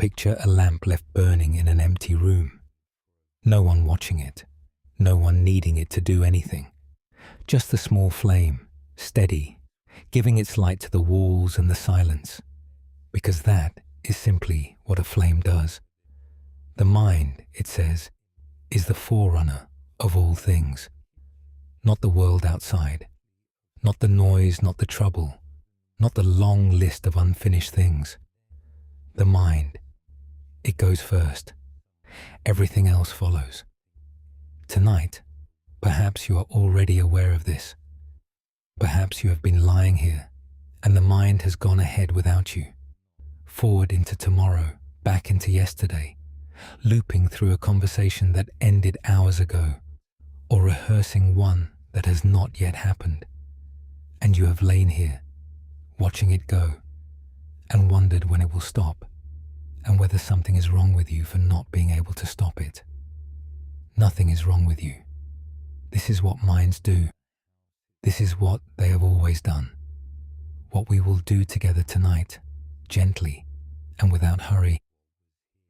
Picture a lamp left burning in an empty room. No one watching it, no one needing it to do anything. Just the small flame, steady, giving its light to the walls and the silence. Because that is simply what a flame does. The mind, it says, is the forerunner of all things. Not the world outside, not the noise, not the trouble, not the long list of unfinished things. The mind, it goes first. Everything else follows. Tonight, perhaps you are already aware of this. Perhaps you have been lying here, and the mind has gone ahead without you, forward into tomorrow, back into yesterday, looping through a conversation that ended hours ago, or rehearsing one that has not yet happened. And you have lain here, watching it go, and wondered when it will stop, and whether something is wrong with you for not being able to stop it. Nothing is wrong with you. This is what minds do. This is what they have always done. What we will do together tonight, gently and without hurry,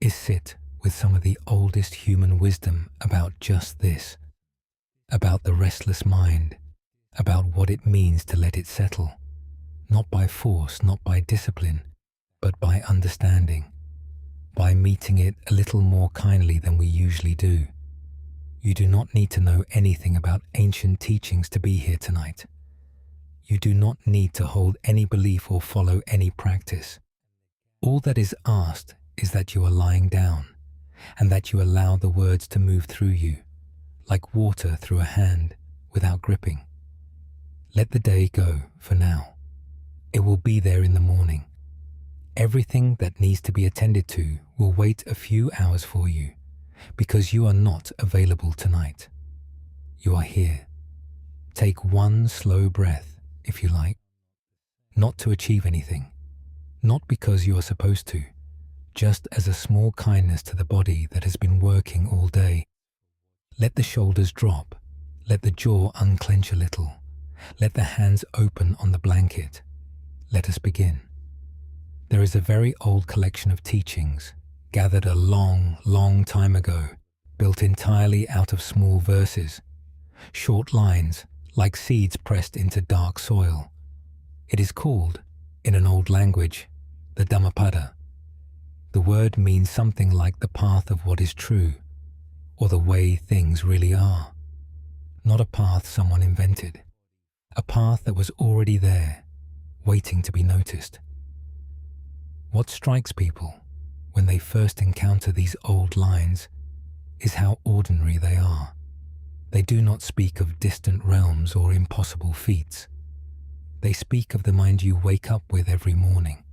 is sit with some of the oldest human wisdom about just this, about the restless mind, about what it means to let it settle, not by force, not by discipline, but by understanding, by meeting it a little more kindly than we usually do. You do not need to know anything about ancient teachings to be here tonight. You do not need to hold any belief or follow any practice. All that is asked is that you are lying down, and that you allow the words to move through you, like water through a hand, without gripping. Let the day go for now. It will be there in the morning. Everything that needs to be attended to will wait a few hours for you, because you are not available tonight. You are here. Take one slow breath, if you like. Not to achieve anything, not because you are supposed to, just as a small kindness to the body that has been working all day. Let the shoulders drop, let the jaw unclench a little, let the hands open on the blanket. Let us begin. There is a very old collection of teachings, gathered a long, long time ago, built entirely out of small verses, short lines like seeds pressed into dark soil. It is called, in an old language, the Dhammapada. The word means something like the path of what is true, or the way things really are. Not a path someone invented, a path that was already there, waiting to be noticed. What strikes people when they first encounter these old lines is how ordinary they are. They do not speak of distant realms or impossible feats. They speak of the mind you wake up with every morning,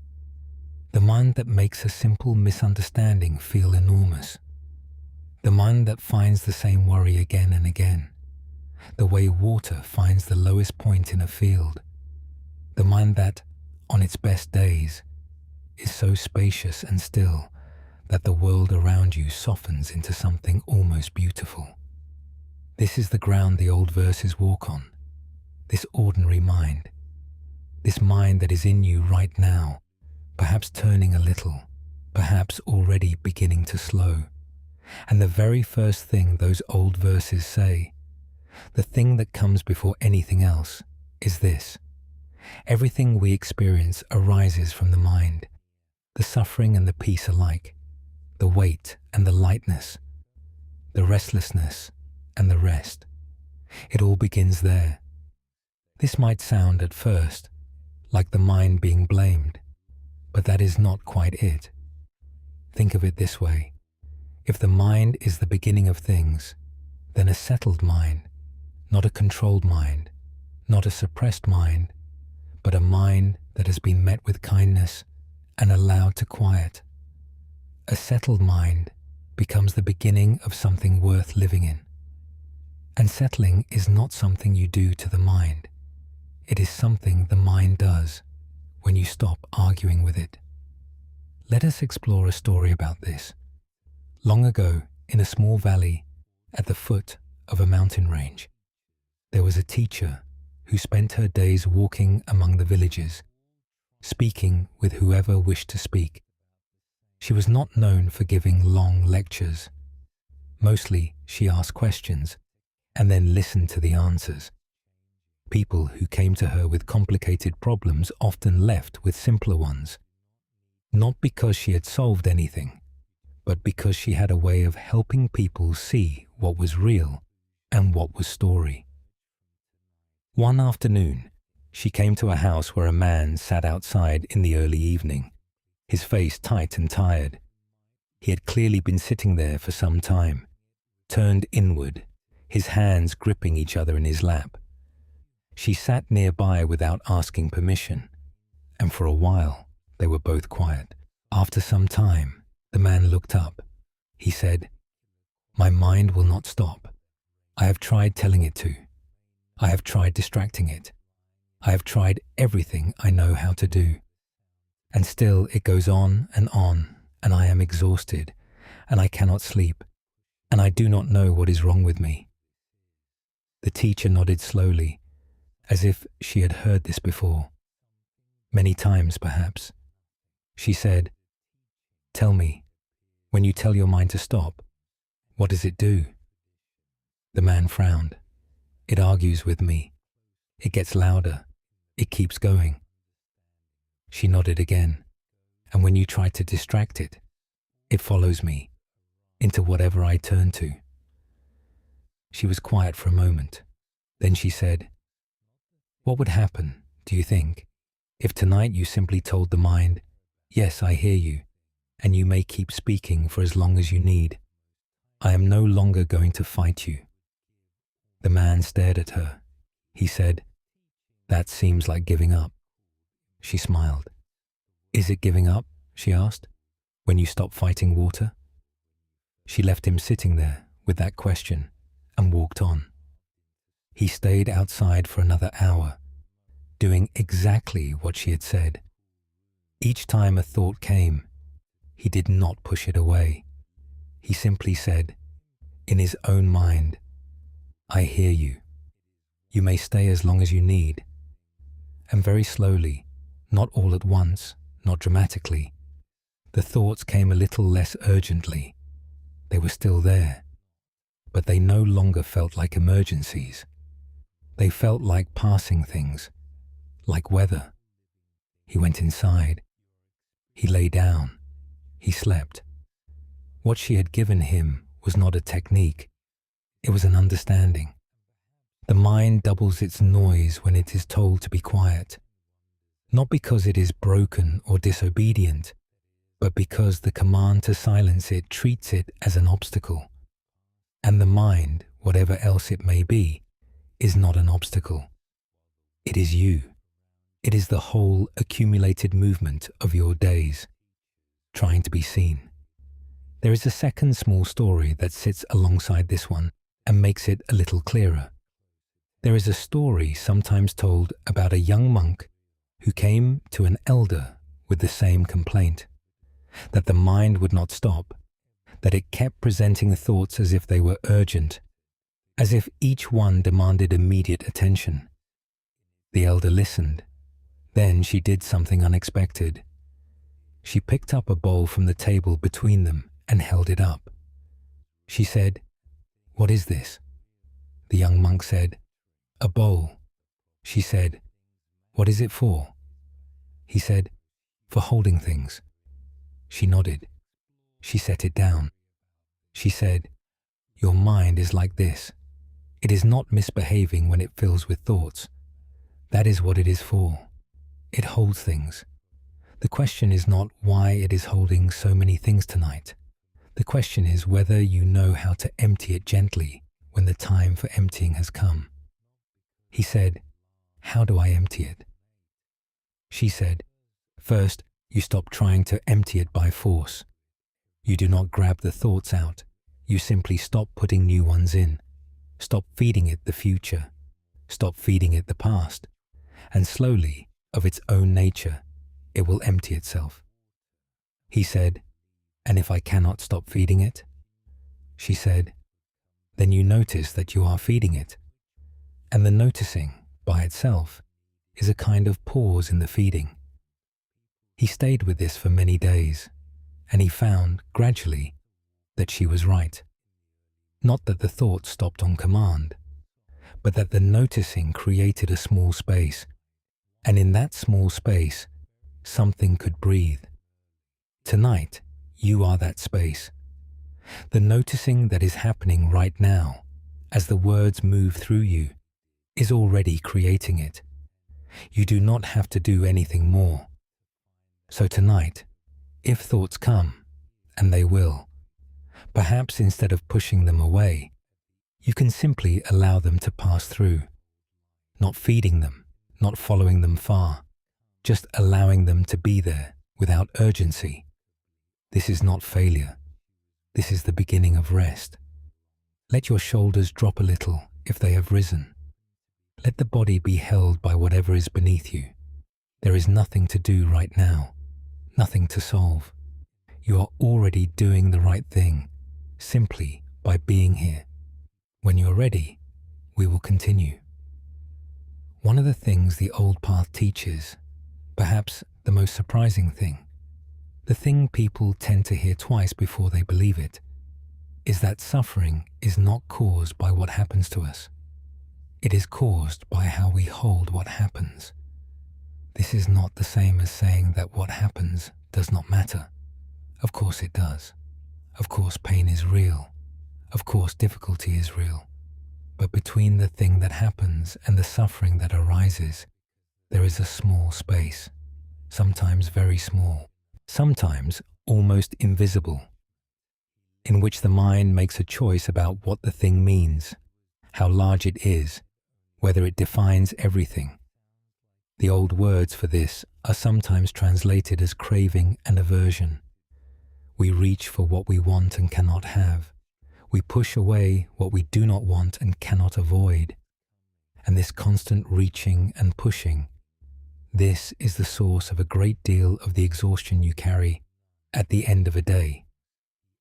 the mind that makes a simple misunderstanding feel enormous, the mind that finds the same worry again and again, the way water finds the lowest point in a field, the mind that, on its best days, is so spacious and still that the world around you softens into something almost beautiful. This is the ground the old verses walk on, this ordinary mind, this mind that is in you right now, perhaps turning a little, perhaps already beginning to slow. And the very first thing those old verses say, the thing that comes before anything else, is this: everything we experience arises from the mind, the suffering and the peace alike, the weight and the lightness, the restlessness and the rest. It all begins there. This might sound at first like the mind being blamed, but that is not quite it. Think of it this way. If the mind is the beginning of things, then a settled mind, not a controlled mind, not a suppressed mind, but a mind that has been met with kindness and allowed to quiet. A settled mind becomes the beginning of something worth living in. And settling is not something you do to the mind. It is something the mind does when you stop arguing with it. Let us explore a story about this. Long ago, in a small valley at the foot of a mountain range, there was a teacher who spent her days walking among the villages, speaking with whoever wished to speak. She was not known for giving long lectures. Mostly, she asked questions and then listened to the answers. People who came to her with complicated problems often left with simpler ones, not because she had solved anything, but because she had a way of helping people see what was real and what was story. One afternoon, she came to a house where a man sat outside in the early evening, his face tight and tired. He had clearly been sitting there for some time, turned inward, his hands gripping each other in his lap. She sat nearby without asking permission, and for a while they were both quiet. After some time, the man looked up. He said, "My mind will not stop. I have tried telling it to. I have tried distracting it. I have tried everything I know how to do. And still it goes on, and I am exhausted, and I cannot sleep, and I do not know what is wrong with me." The teacher nodded slowly, as if she had heard this before. Many times, perhaps. She said, "Tell me, when you tell your mind to stop, what does it do?" The man frowned. "It argues with me. It gets louder. It keeps going." She nodded again. "And when you try to distract it, it follows me, into whatever I turn to." She was quiet for a moment. Then she said, "What would happen, do you think, if tonight you simply told the mind, 'Yes, I hear you, and you may keep speaking for as long as you need. I am no longer going to fight you.'" The man stared at her. He said, "That seems like giving up." She smiled. "Is it giving up?" she asked, "when you stop fighting water?" She left him sitting there with that question and walked on. He stayed outside for another hour, doing exactly what she had said. Each time a thought came, he did not push it away. He simply said, in his own mind, "I hear you. You may stay as long as you need." And very slowly, not all at once, not dramatically, the thoughts came a little less urgently. They were still there, but they no longer felt like emergencies. They felt like passing things, like weather. He went inside. He lay down. He slept. What she had given him was not a technique. It was an understanding. The mind doubles its noise when it is told to be quiet, not because it is broken or disobedient, but because the command to silence it treats it as an obstacle. And the mind, whatever else it may be, is not an obstacle. It is you. It is the whole accumulated movement of your days, trying to be seen. There is a second small story that sits alongside this one and makes it a little clearer. There is a story sometimes told about a young monk who came to an elder with the same complaint, that the mind would not stop, that it kept presenting thoughts as if they were urgent, as if each one demanded immediate attention. The elder listened. Then she did something unexpected. She picked up a bowl from the table between them and held it up. She said, "What is this?" The young monk said, "A bowl." She said, "What is it for?" He said, "For holding things." She nodded. She set it down. She said, "Your mind is like this. It is not misbehaving when it fills with thoughts. That is what it is for. It holds things. The question is not why it is holding so many things tonight. The question is whether you know how to empty it gently when the time for emptying has come." He said, "How do I empty it?" She said, "First, you stop trying to empty it by force. You do not grab the thoughts out. You simply stop putting new ones in. Stop feeding it the future. Stop feeding it the past. And slowly, of its own nature, it will empty itself." He said, "And if I cannot stop feeding it?" She said, "Then you notice that you are feeding it. And the noticing, by itself, is a kind of pause in the feeding." He stayed with this for many days, and he found, gradually, that she was right. Not that the thoughts stopped on command, but that the noticing created a small space, and in that small space, something could breathe. Tonight, you are that space. The noticing that is happening right now, as the words move through you, is already creating it. You do not have to do anything more. So tonight, if thoughts come, and they will, perhaps instead of pushing them away, you can simply allow them to pass through, not feeding them, not following them far, just allowing them to be there without urgency. This is not failure. This is the beginning of rest. Let your shoulders drop a little if they have risen. Let the body be held by whatever is beneath you. There is nothing to do right now, nothing to solve. You are already doing the right thing, simply by being here. When you're ready, we will continue. One of the things the old path teaches, perhaps the most surprising thing, the thing people tend to hear twice before they believe it, is that suffering is not caused by what happens to us. It is caused by how we hold what happens. This is not the same as saying that what happens does not matter. Of course it does. Of course pain is real. Of course difficulty is real. But between the thing that happens and the suffering that arises, there is a small space, sometimes very small, sometimes almost invisible, in which the mind makes a choice about what the thing means, how large it is, whether it defines everything. The old words for this are sometimes translated as craving and aversion. We reach for what we want and cannot have. We push away what we do not want and cannot avoid. And this constant reaching and pushing, this is the source of a great deal of the exhaustion you carry at the end of a day.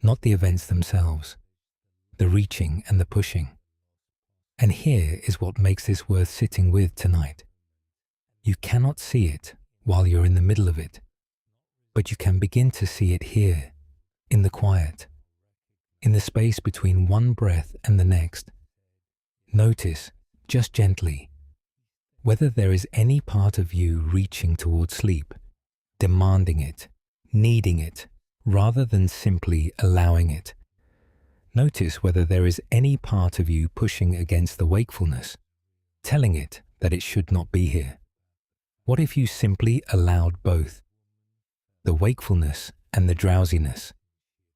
Not the events themselves, the reaching and the pushing. And here is what makes this worth sitting with tonight. You cannot see it while you're in the middle of it, but you can begin to see it here, in the quiet, in the space between one breath and the next. Notice, just gently, whether there is any part of you reaching toward sleep, demanding it, needing it, rather than simply allowing it. Notice whether there is any part of you pushing against the wakefulness, telling it that it should not be here. What if you simply allowed both? The wakefulness and the drowsiness,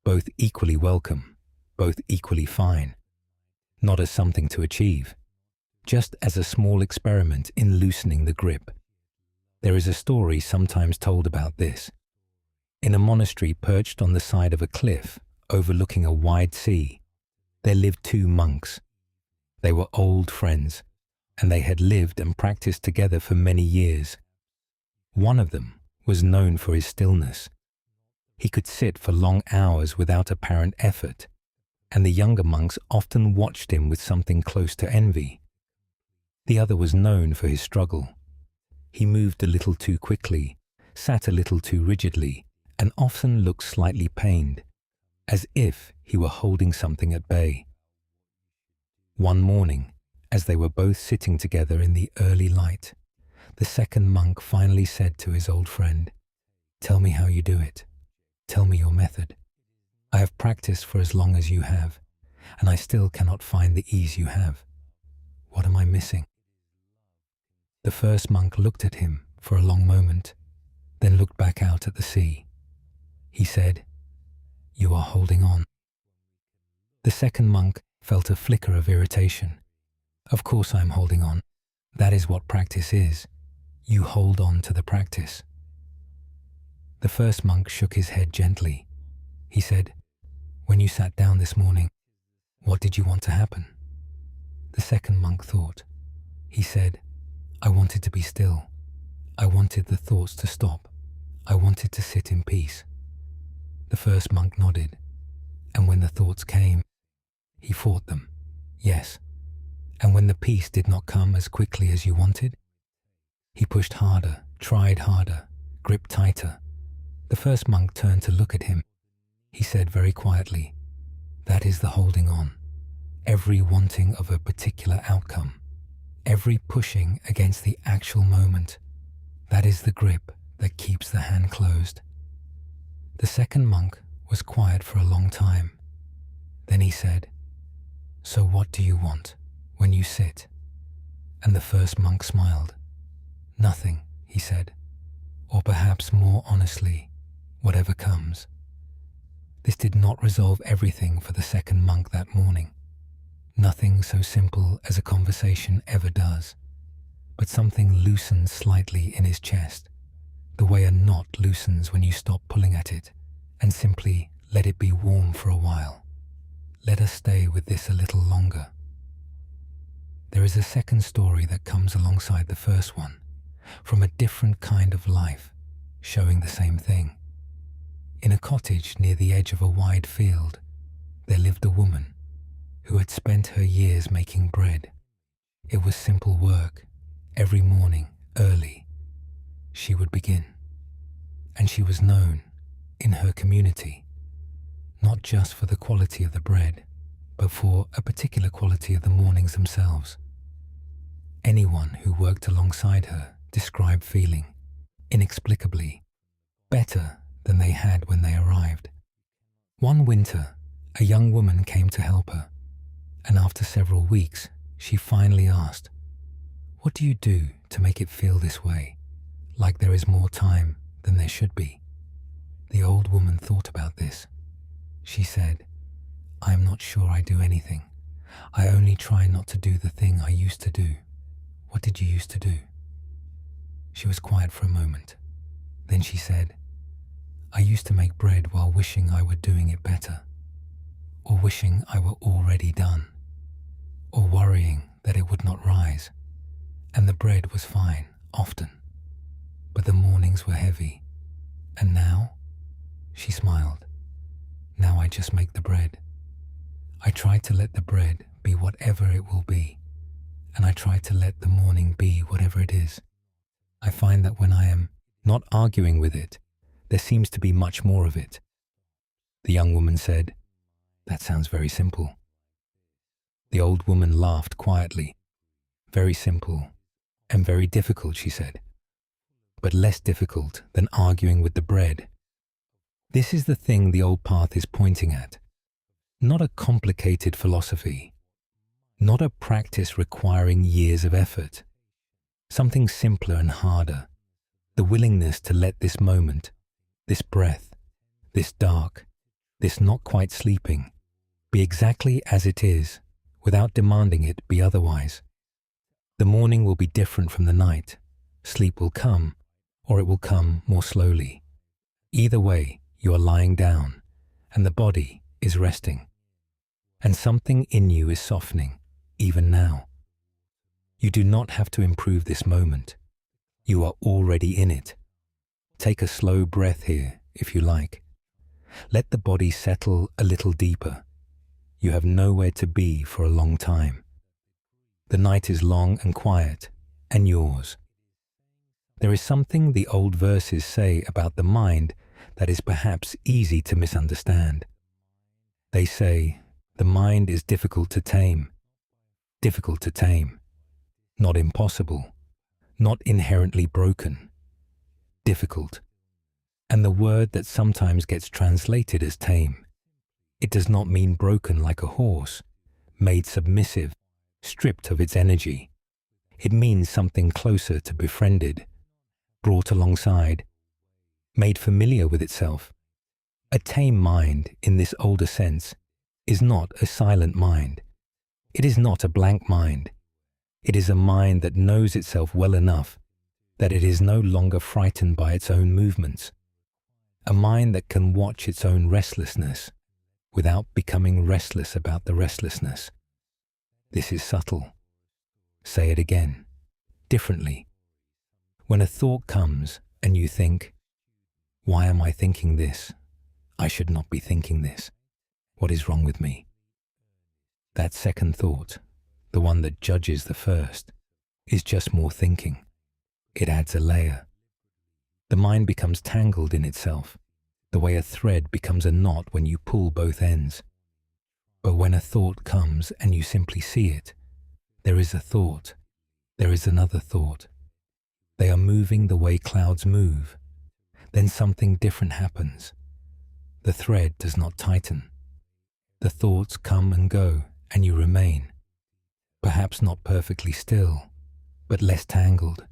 both equally welcome, both equally fine, not as something to achieve, just as a small experiment in loosening the grip. There is a story sometimes told about this. In a monastery perched on the side of a cliff overlooking a wide sea, there lived two monks. They were old friends, and they had lived and practiced together for many years. One of them was known for his stillness. He could sit for long hours without apparent effort, and the younger monks often watched him with something close to envy. The other was known for his struggle. He moved a little too quickly, sat a little too rigidly, and often looked slightly pained, as if he were holding something at bay. One morning, as they were both sitting together in the early light, the second monk finally said to his old friend, "Tell me how you do it. Tell me your method. I have practiced for as long as you have, and I still cannot find the ease you have. What am I missing?" The first monk looked at him for a long moment, then looked back out at the sea. He said, "You are holding on." The second monk felt a flicker of irritation. "Of course I'm holding on. That is what practice is. You hold on to the practice." The first monk shook his head gently. He said, "When you sat down this morning, what did you want to happen?" The second monk thought. He said, "I wanted to be still. I wanted the thoughts to stop. I wanted to sit in peace." The first monk nodded, and when the thoughts came, he fought them, yes. And when the peace did not come as quickly as you wanted, he pushed harder, tried harder, gripped tighter. The first monk turned to look at him. He said very quietly, "That is the holding on, every wanting of a particular outcome, every pushing against the actual moment. That is the grip that keeps the hand closed." The second monk was quiet for a long time. Then he said, "So what do you want when you sit?" And the first monk smiled. "Nothing," he said, "or perhaps more honestly, whatever comes." This did not resolve everything for the second monk that morning. Nothing so simple as a conversation ever does, but something loosened slightly in his chest, the way a knot loosens when you stop pulling at it and simply let it be warm for a while. Let us stay with this a little longer. There is a second story that comes alongside the first one, from a different kind of life, showing the same thing. In a cottage near the edge of a wide field, there lived a woman who had spent her years making bread. It was simple work. Every morning, early, she would begin. And she was known, in her community, not just for the quality of the bread, but for a particular quality of the mornings themselves. Anyone who worked alongside her described feeling, inexplicably, better than they had when they arrived. One winter, a young woman came to help her, and after several weeks, she finally asked, "What do you do to make it feel this way, like there is more time than there should be?" The old woman thought about this. She said, "I am not sure I do anything. I only try not to do the thing I used to do." "What did you used to do?" She was quiet for a moment. Then she said, "I used to make bread while wishing I were doing it better, or wishing I were already done, or worrying that it would not rise. And the bread was fine, often, but the mornings were heavy. And now," she smiled, "now I just make the bread. I try to let the bread be whatever it will be, and I try to let the morning be whatever it is. I find that when I am not arguing with it, there seems to be much more of it." The young woman said, "That sounds very simple." The old woman laughed quietly. "Very simple and very difficult," she said, "but less difficult than arguing with the bread. This is the thing the old path is pointing at. Not a complicated philosophy, not a practice requiring years of effort. Something simpler and harder, the willingness to let this moment, this breath, this dark, this not quite sleeping, be exactly as it is, without demanding it be otherwise. The morning will be different from the night. Sleep will come, or it will come more slowly. Either way, you are lying down, and the body is resting. And something in you is softening, even now. You do not have to improve this moment. You are already in it. Take a slow breath here, if you like. Let the body settle a little deeper. You have nowhere to be for a long time. The night is long and quiet, and yours. There is something the old verses say about the mind that is perhaps easy to misunderstand. They say, the mind is difficult to tame. Difficult to tame. Not impossible. Not inherently broken. Difficult. And the word that sometimes gets translated as tame, it does not mean broken like a horse, made submissive, stripped of its energy. It means something closer to befriended, brought alongside, made familiar with itself. A tame mind, in this older sense, is not a silent mind. It is not a blank mind. It is a mind that knows itself well enough that it is no longer frightened by its own movements. A mind that can watch its own restlessness without becoming restless about the restlessness. This is subtle. Say it again, differently. When a thought comes and you think, "Why am I thinking this? I should not be thinking this. What is wrong with me?" That second thought, the one that judges the first, is just more thinking. It adds a layer. The mind becomes tangled in itself. The the way a thread becomes a knot when you pull both ends. But when a thought comes and you simply see it, there is a thought, there is another thought. They are moving the way clouds move. Then something different happens. The thread does not tighten. The thoughts come and go, and you remain. Perhaps not perfectly still, but less tangled,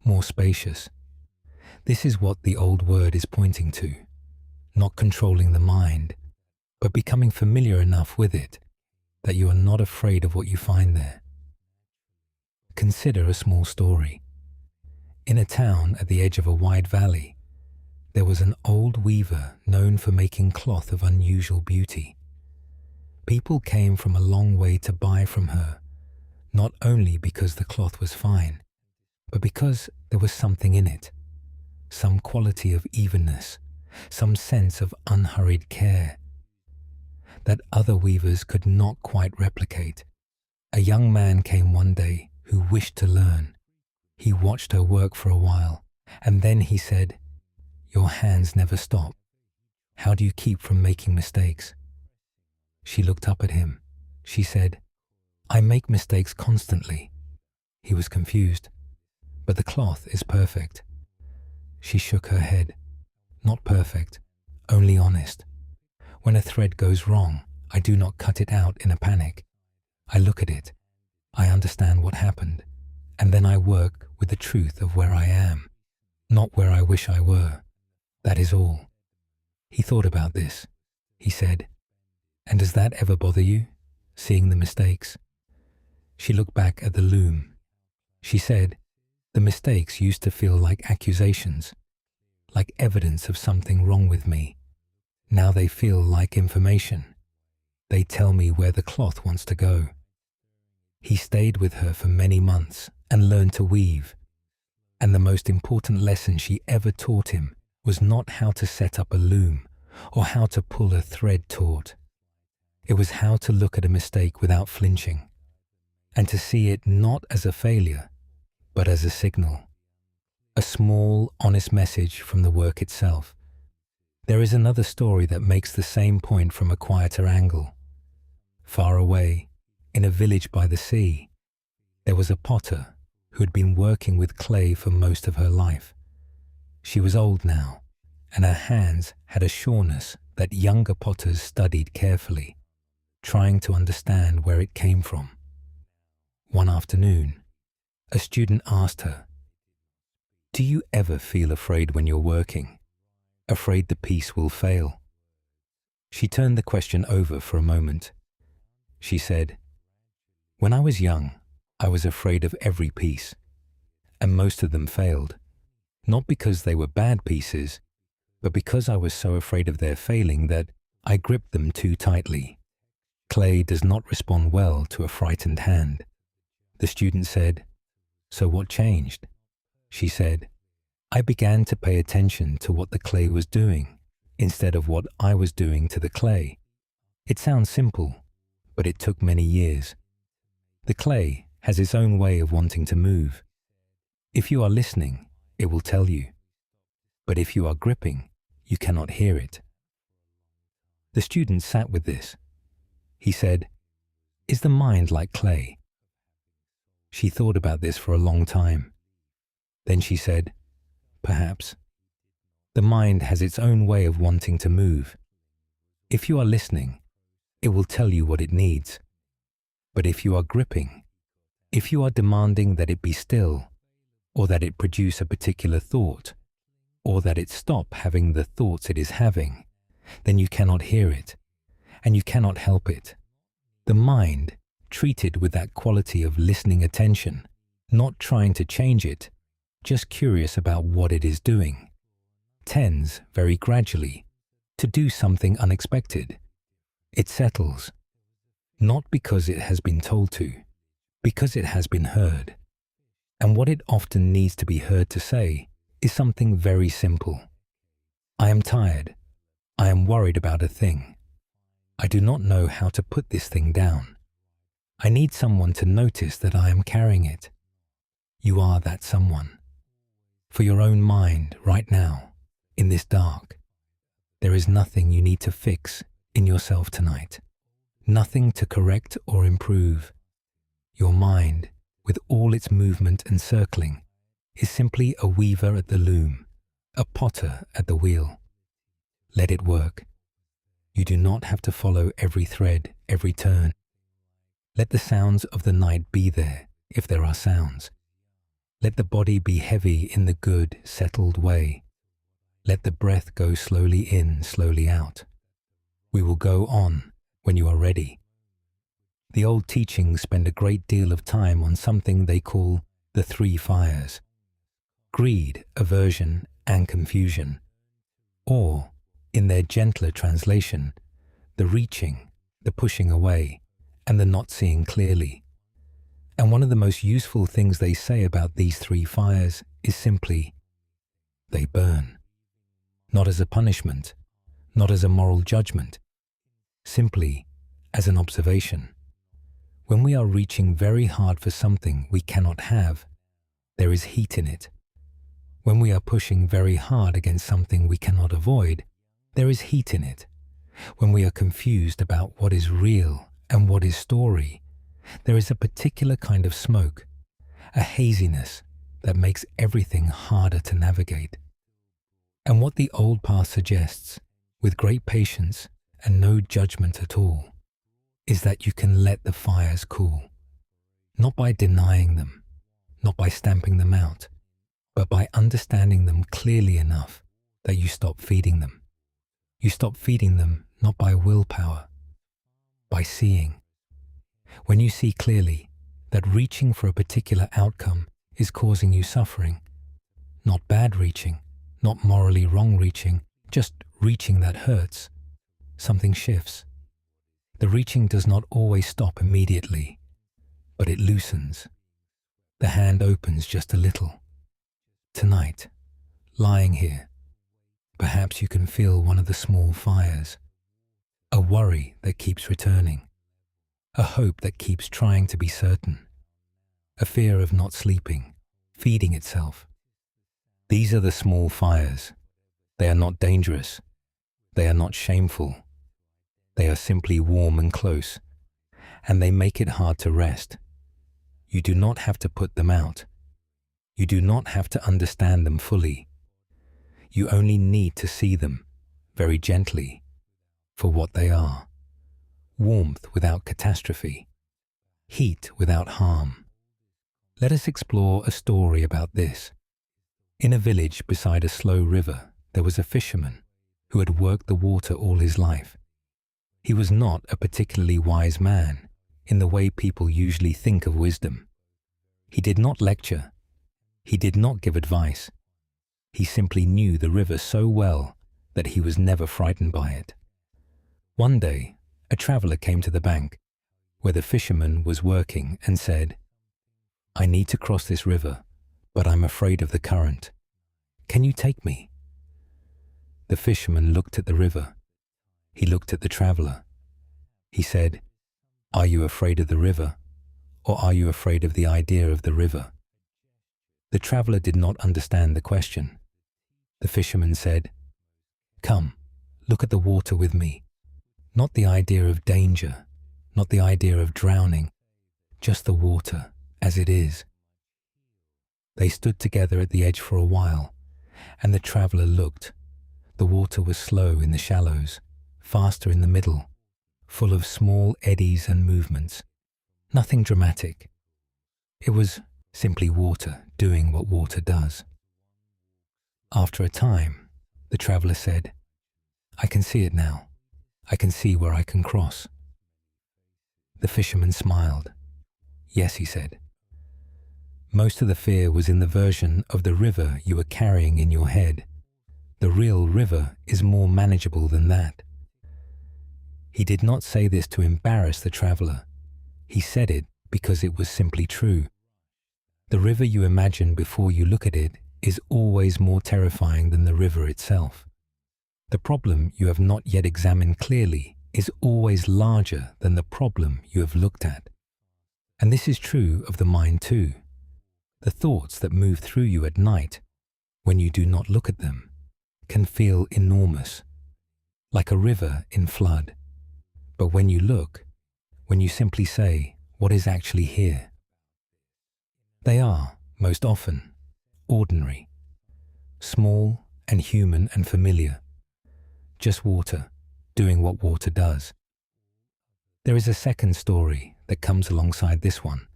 more spacious. This is what the old word is pointing to, not controlling the mind, but becoming familiar enough with it that you are not afraid of what you find there. Consider a small story. In a town at the edge of a wide valley, there was an old weaver known for making cloth of unusual beauty. People came from a long way to buy from her, not only because the cloth was fine, but because there was something in it, some quality of evenness, some sense of unhurried care that other weavers could not quite replicate. A young man came one day who wished to learn. He watched her work for a while, and then he said, "Your hands never stop. How do you keep from making mistakes?" She looked up at him. She said, "I make mistakes constantly." He was confused. "But the cloth is perfect." She shook her head. "Not perfect, only honest. When a thread goes wrong, I do not cut it out in a panic. I look at it. I understand what happened, and then I work with the truth of where I am, not where I wish I were. That is all." He thought about this. He said, "And does that ever bother you, seeing the mistakes?" She looked back at the loom. She said, "The mistakes used to feel like accusations, like evidence of something wrong with me. Now they feel like information. They tell me where the cloth wants to go." He stayed with her for many months and learned to weave. And the most important lesson she ever taught him was not how to set up a loom or how to pull a thread taut. It was how to look at a mistake without flinching, and to see it not as a failure, but as a signal, a small, honest message from the work itself. There is another story that makes the same point from a quieter angle. Far away, in a village by the sea, there was a potter who had been working with clay for most of her life. She was old now, and her hands had a sureness that younger potters studied carefully, trying to understand where it came from. One afternoon, a student asked her, "Do you ever feel afraid when you're working? Afraid the piece will fail?" She turned the question over for a moment. She said, "When I was young, I was afraid of every piece, and most of them failed, not because they were bad pieces, but because I was so afraid of their failing that I gripped them too tightly. Clay does not respond well to a frightened hand." The student said, "So what changed?" She said, "I began to pay attention to what the clay was doing instead of what I was doing to the clay. It sounds simple, but it took many years. The clay has its own way of wanting to move. If you are listening, it will tell you. But if you are gripping, you cannot hear it." The student sat with this. He said, "Is the mind like clay?" She thought about this for a long time. Then she said, "Perhaps. The mind has its own way of wanting to move. If you are listening, it will tell you what it needs. But if you are gripping, if you are demanding that it be still, or that it produce a particular thought, or that it stop having the thoughts it is having, then you cannot hear it, and you cannot help it. The mind, treated with that quality of listening attention, not trying to change it, just curious about what it is doing, tends very gradually to do something unexpected. It settles, not because it has been told to, because it has been heard. And what it often needs to be heard to say is something very simple. I am tired. I am worried about a thing. I do not know how to put this thing down. I need someone to notice that I am carrying it. You are that someone. For your own mind right now, in this dark, There is nothing you need to fix in yourself tonight. Nothing to correct or improve. Your mind, with all its movement and circling, is simply a weaver at the loom, a potter at the wheel. Let it work. You do not have to follow every thread, every turn. Let the sounds of the night be there, if there are sounds. Let the body be heavy in the good, settled way. Let the breath go slowly in, slowly out. We will go on when you are ready. The old teachings spend a great deal of time on something they call the three fires: greed, aversion, and confusion. Or, in their gentler translation, the reaching, the pushing away, and the not seeing clearly. And one of the most useful things they say about these three fires is simply, they burn. Not as a punishment, not as a moral judgment, simply as an observation. When we are reaching very hard for something we cannot have, there is heat in it. When we are pushing very hard against something we cannot avoid, there is heat in it. When we are confused about what is real and what is story, there is a particular kind of smoke, a haziness that makes everything harder to navigate. And what the old path suggests, with great patience and no judgment at all, is that you can let the fires cool, not by denying them, not by stamping them out, but by understanding them clearly enough that you stop feeding them. You stop feeding them not by willpower, by seeing. When you see clearly that reaching for a particular outcome is causing you suffering, not bad reaching, not morally wrong reaching, just reaching that hurts, something shifts. The reaching does not always stop immediately, but it loosens. The hand opens just a little. Tonight, lying here, perhaps you can feel one of the small fires, a worry that keeps returning, a hope that keeps trying to be certain, a fear of not sleeping, feeding itself. These are the small fires. They are not dangerous. They are not shameful. They are simply warm and close, and they make it hard to rest. You do not have to put them out. You do not have to understand them fully. You only need to see them, very gently, for what they are. Warmth without catastrophe. Heat without harm. Let us explore a story about this. In a village beside a slow river, there was a fisherman who had worked the water all his life. He was not a particularly wise man in the way people usually think of wisdom. He did not lecture. He did not give advice. He simply knew the river so well that he was never frightened by it. One day, a traveler came to the bank where the fisherman was working and said, "I need to cross this river, but I'm afraid of the current. Can you take me?" The fisherman looked at the river. He looked at the traveler. He said, "Are you afraid of the river, or are you afraid of the idea of the river?" The traveler did not understand the question. The fisherman said, "Come, look at the water with me. Not the idea of danger, not the idea of drowning, just the water as it is." They stood together at the edge for a while, and the traveler looked. The water was slow in the shallows, faster in the middle, full of small eddies and movements. Nothing dramatic. It was simply water doing what water does. After a time, the traveler said, "I can see it now. I can see where I can cross." The fisherman smiled. "Yes," he said. "Most of the fear was in the version of the river you were carrying in your head. The real river is more manageable than that." He did not say this to embarrass the traveler. He said it because it was simply true. The river you imagine before you look at it is always more terrifying than the river itself. The problem you have not yet examined clearly is always larger than the problem you have looked at. And this is true of the mind too. The thoughts that move through you at night, when you do not look at them, can feel enormous. like a river in flood. But when you look, when you simply say, what is actually here? They are, most often, ordinary, small and human and familiar, just water doing what water does. There is a second story that comes alongside this one,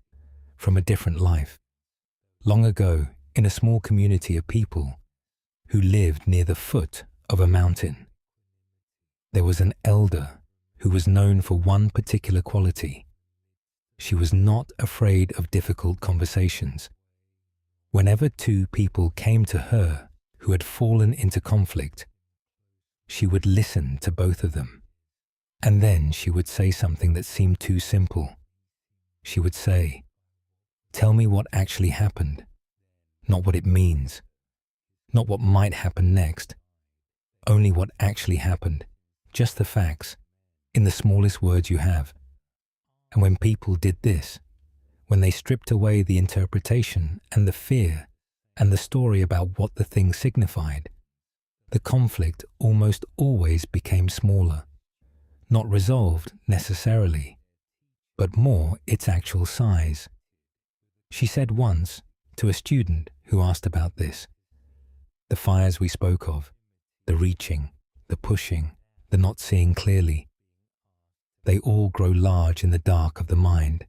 from a different life. Long ago, in a small community of people who lived near the foot of a mountain, there was an elder who was known for one particular quality. She was not afraid of difficult conversations. Whenever two people came to her who had fallen into conflict, she would listen to both of them. And then she would say something that seemed too simple. She would say, "Tell me what actually happened, not what it means, not what might happen next, only what actually happened, just the facts, in the smallest words you have." And when people did this, when they stripped away the interpretation and the fear and the story about what the thing signified, the conflict almost always became smaller, not resolved necessarily, but more its actual size. She said once to a student who asked about this, the fires we spoke of, the reaching, the pushing, the not seeing clearly, they all grow large in the dark of the mind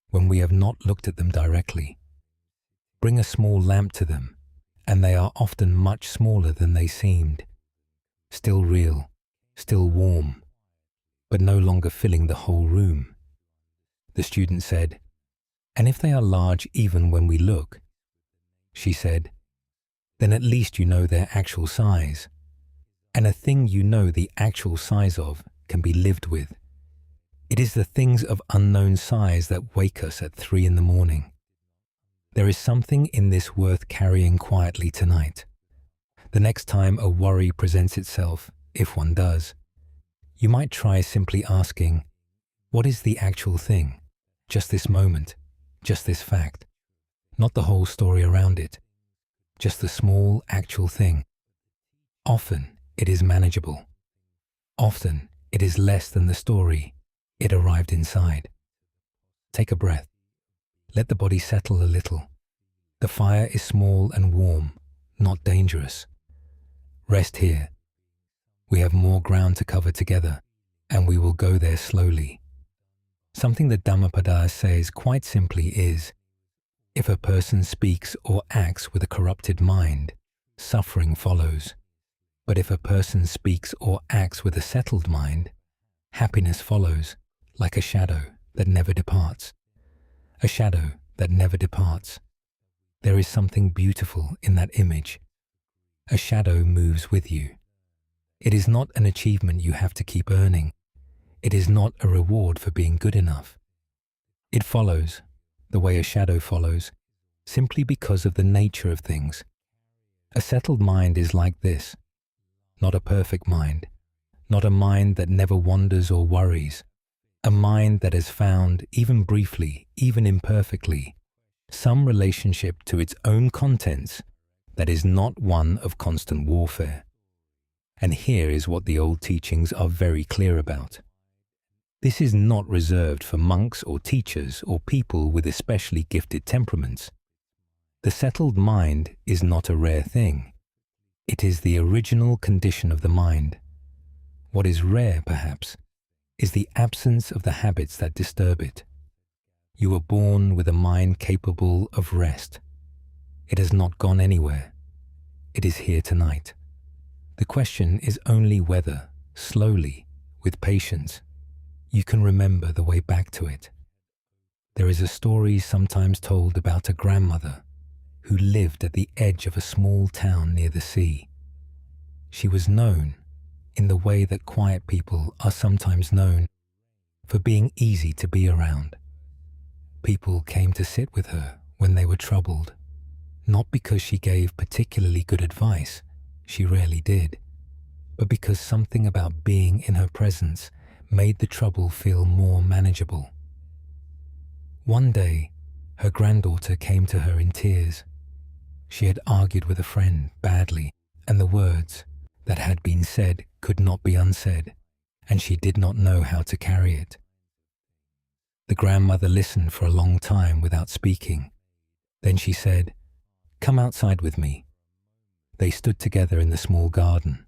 when we have not looked at them directly. Bring a small lamp to them, and they are often much smaller than they seemed, still real, still warm, but no longer filling the whole room. The student said, "And if they are large even when we look?" She said, "Then at least you know their actual size. And a thing you know the actual size of can be lived with. It is the things of unknown size that wake us at 3 a.m. There is something in this worth carrying quietly tonight. The next time a worry presents itself, if one does, you might try simply asking, what is the actual thing? Just this moment, just this fact, not the whole story around it, just the small actual thing. Often it is manageable. Often it is less than the story it arrived inside. Take a breath. Let the body settle a little. The fire is small and warm, not dangerous. Rest here. We have more ground to cover together, and we will go there slowly. Something the Dhammapada says quite simply is, if a person speaks or acts with a corrupted mind, suffering follows. But if a person speaks or acts with a settled mind, happiness follows, like a shadow that never departs. A shadow that never departs. There is something beautiful in that image. A shadow moves with you. It is not an achievement you have to keep earning. It is not a reward for being good enough. It follows, the way a shadow follows, simply because of the nature of things. A settled mind is like this, not a perfect mind, not a mind that never wanders or worries, a mind that has found, even briefly, even imperfectly, some relationship to its own contents that is not one of constant warfare. And here is what the old teachings are very clear about. This is not reserved for monks or teachers or people with especially gifted temperaments. The settled mind is not a rare thing. It is the original condition of the mind. What is rare, perhaps, is the absence of the habits that disturb it. You were born with a mind capable of rest. It has not gone anywhere. It is here tonight. The question is only whether, slowly, with patience, you can remember the way back to it. There is a story sometimes told about a grandmother who lived at the edge of a small town near the sea. She was known, in the way that quiet people are sometimes known, for being easy to be around. People came to sit with her when they were troubled, not because she gave particularly good advice, she rarely did, but because something about being in her presence made the trouble feel more manageable. One day, her granddaughter came to her in tears. She had argued with a friend badly, and the words that had been said could not be unsaid, and she did not know how to carry it. The grandmother listened for a long time without speaking. Then she said, "Come outside with me." They stood together in the small garden.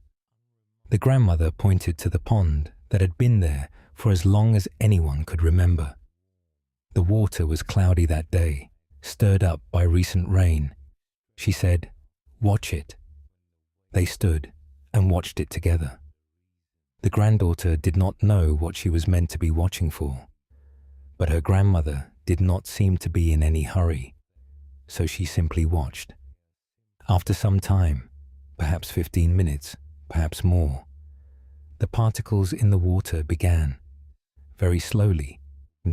The grandmother pointed to the pond that had been there for as long as anyone could remember. The water was cloudy that day, stirred up by recent rain. She said, "Watch it." They stood and watched it together. The granddaughter did not know what she was meant to be watching for, but her grandmother did not seem to be in any hurry, so she simply watched. After some time, perhaps 15 minutes, perhaps more, the particles in the water began, very slowly,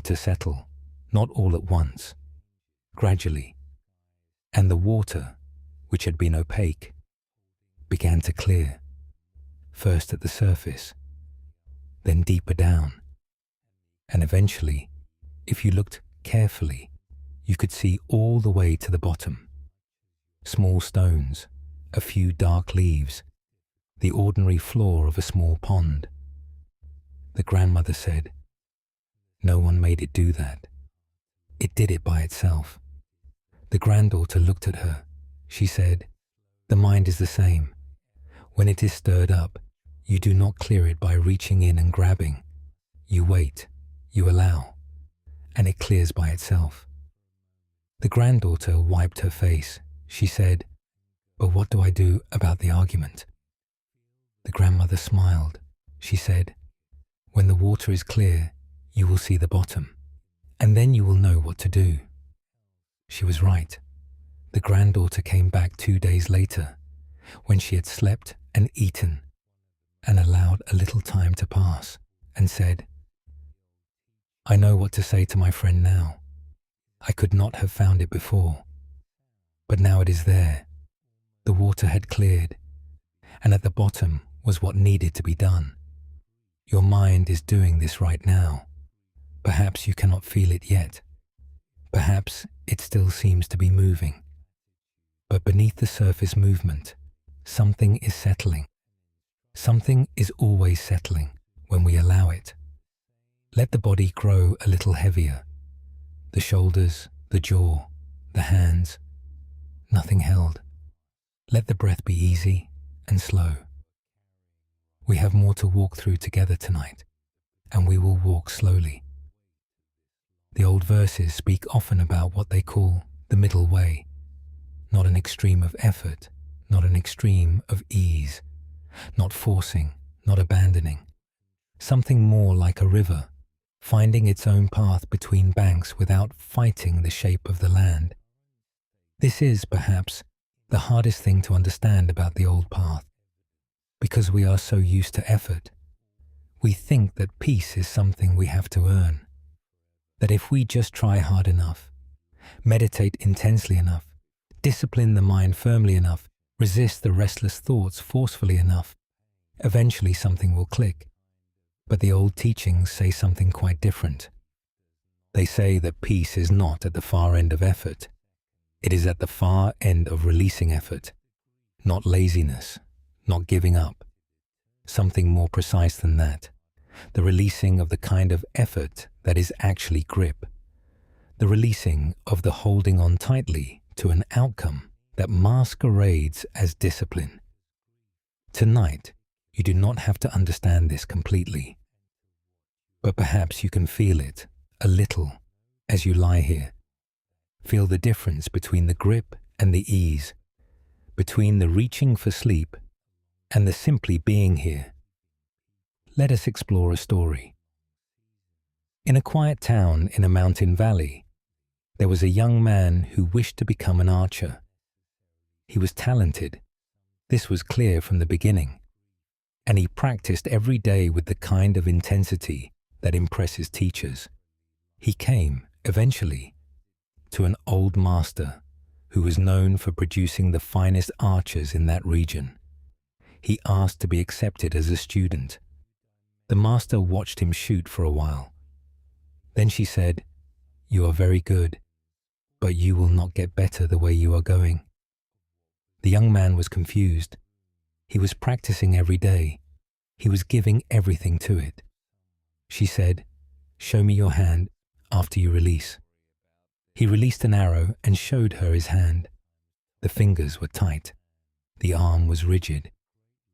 to settle, not all at once, gradually, and the water, which had been opaque, began to clear, first at the surface, then deeper down, and eventually, if you looked carefully, you could see all the way to the bottom. Small stones, a few dark leaves, the ordinary floor of a small pond. The grandmother said, "No one made it do that. It did it by itself." The granddaughter looked at her. She said, "The mind is the same. When it is stirred up, you do not clear it by reaching in and grabbing. You wait, you allow, and it clears by itself." The granddaughter wiped her face. She said, "But what do I do about the argument?" The grandmother smiled. She said, "When the water is clear, you will see the bottom, and then you will know what to do." She was right. The granddaughter came back 2 days later, when she had slept and eaten, and allowed a little time to pass, and said, "I know what to say to my friend now. I could not have found it before, but now it is there." The water had cleared, and at the bottom was what needed to be done. Your mind is doing this right now. Perhaps you cannot feel it yet. Perhaps it still seems to be moving. But beneath the surface movement, something is settling. Something is always settling when we allow it. Let the body grow a little heavier. The shoulders, the jaw, the hands, nothing held. Let the breath be easy and slow. We have more to walk through together tonight, and we will walk slowly. The old verses speak often about what they call the middle way, not an extreme of effort, not an extreme of ease, not forcing, not abandoning, something more like a river, finding its own path between banks without fighting the shape of the land. This is, perhaps, the hardest thing to understand about the old path, because we are so used to effort. We think that peace is something we have to earn, that if we just try hard enough, meditate intensely enough, discipline the mind firmly enough, resist the restless thoughts forcefully enough, eventually something will click. But the old teachings say something quite different. They say that peace is not at the far end of effort. It is at the far end of releasing effort, not laziness, not giving up. Something more precise than that. The releasing of the kind of effort that is actually grip. The releasing of the holding on tightly to an outcome that masquerades as discipline. Tonight, you do not have to understand this completely, but perhaps you can feel it a little as you lie here. Feel the difference between the grip and the ease, between the reaching for sleep and the simply being here. Let us explore a story. In a quiet town in a mountain valley, there was a young man who wished to become an archer. He was talented. This was clear from the beginning, and he practiced every day with the kind of intensity that impresses teachers. He came, eventually, to an old master who was known for producing the finest archers in that region. He asked to be accepted as a student. The master watched him shoot for a while. Then she said, "You are very good, but you will not get better the way you are going." The young man was confused. He was practicing every day, He was giving everything to it. She said, "Show me your hand after you release." He released an arrow and showed her his hand. The fingers were tight. The arm was rigid.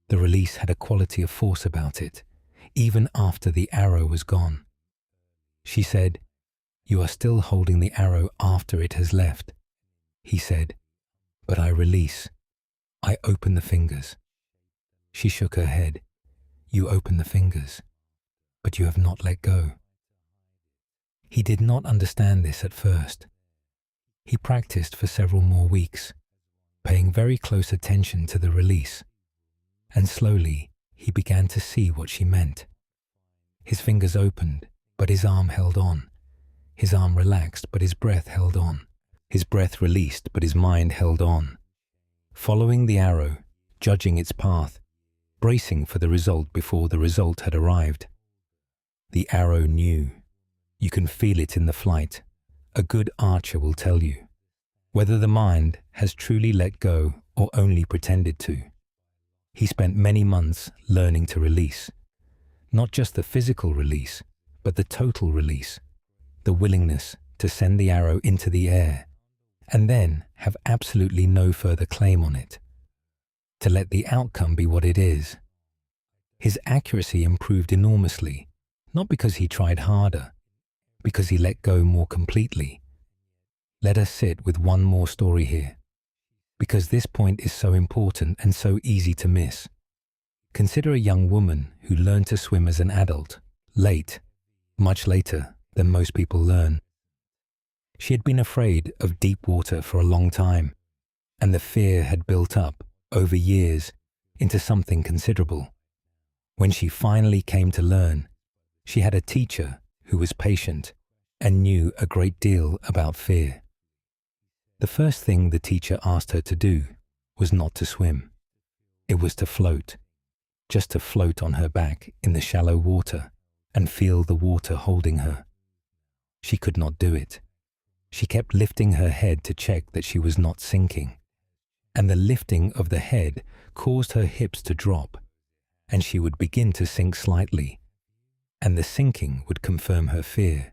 The release had a quality of force about it, even after the arrow was gone. She said, "You are still holding the arrow after it has left." He said, "But I release. I open the fingers." She shook her head. "You open the fingers, but you have not let go." He did not understand this at first. He practiced for several more weeks, paying very close attention to the release, and slowly he began to see what she meant. His fingers opened, but his arm held on. His arm relaxed, but his breath held on. His breath released, but his mind held on. Following the arrow, judging its path, bracing for the result before the result had arrived. The arrow knew. You can feel it in the flight. A good archer will tell you whether the mind has truly let go or only pretended to. He spent many months learning to release. Not just the physical release, but the total release. The willingness to send the arrow into the air and then have absolutely no further claim on it. To let the outcome be what it is. His accuracy improved enormously, not because he tried harder, because he let go more completely. Let us sit with one more story here, because this point is so important and so easy to miss. Consider a young woman who learned to swim as an adult, late, much later than most people learn. She had been afraid of deep water for a long time, and the fear had built up over years into something considerable. When she finally came to learn, she had a teacher who was patient and knew a great deal about fear. The first thing the teacher asked her to do was not to swim. It was to float, just to float on her back in the shallow water and feel the water holding her. She could not do it. She kept lifting her head to check that she was not sinking, and the lifting of the head caused her hips to drop, and she would begin to sink slightly, and the sinking would confirm her fear,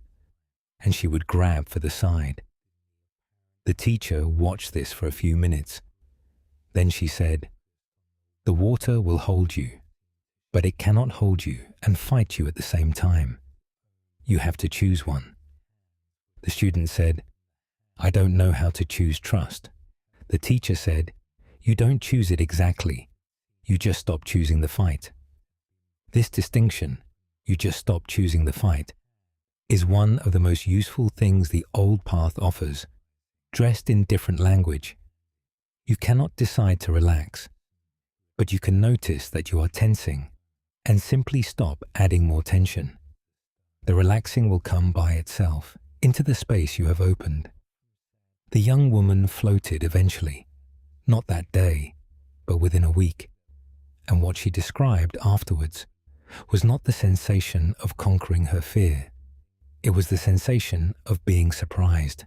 and she would grab for the side. The teacher watched this for a few minutes. Then she said, "The water will hold you, but it cannot hold you and fight you at the same time. You have to choose one." The student said, "I don't know how to choose trust." The teacher said, "You don't choose it exactly. You just stop choosing the fight." This distinction, "you just stop choosing the fight," is one of the most useful things the old path offers, dressed in different language. You cannot decide to relax, but you can notice that you are tensing and simply stop adding more tension. The relaxing will come by itself into the space you have opened. The young woman floated eventually, not that day, but within a week, and what she described afterwards was not the sensation of conquering her fear. It was the sensation of being surprised.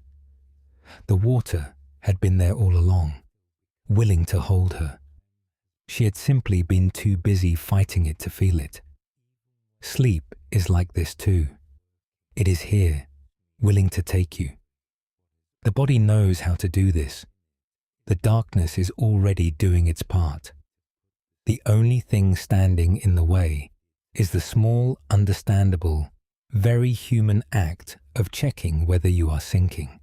The water had been there all along, willing to hold her. She had simply been too busy fighting it to feel it. Sleep is like this too. It is here, willing to take you. The body knows how to do this. The darkness is already doing its part. The only thing standing in the way is the small, understandable, very human act of checking whether you are sinking.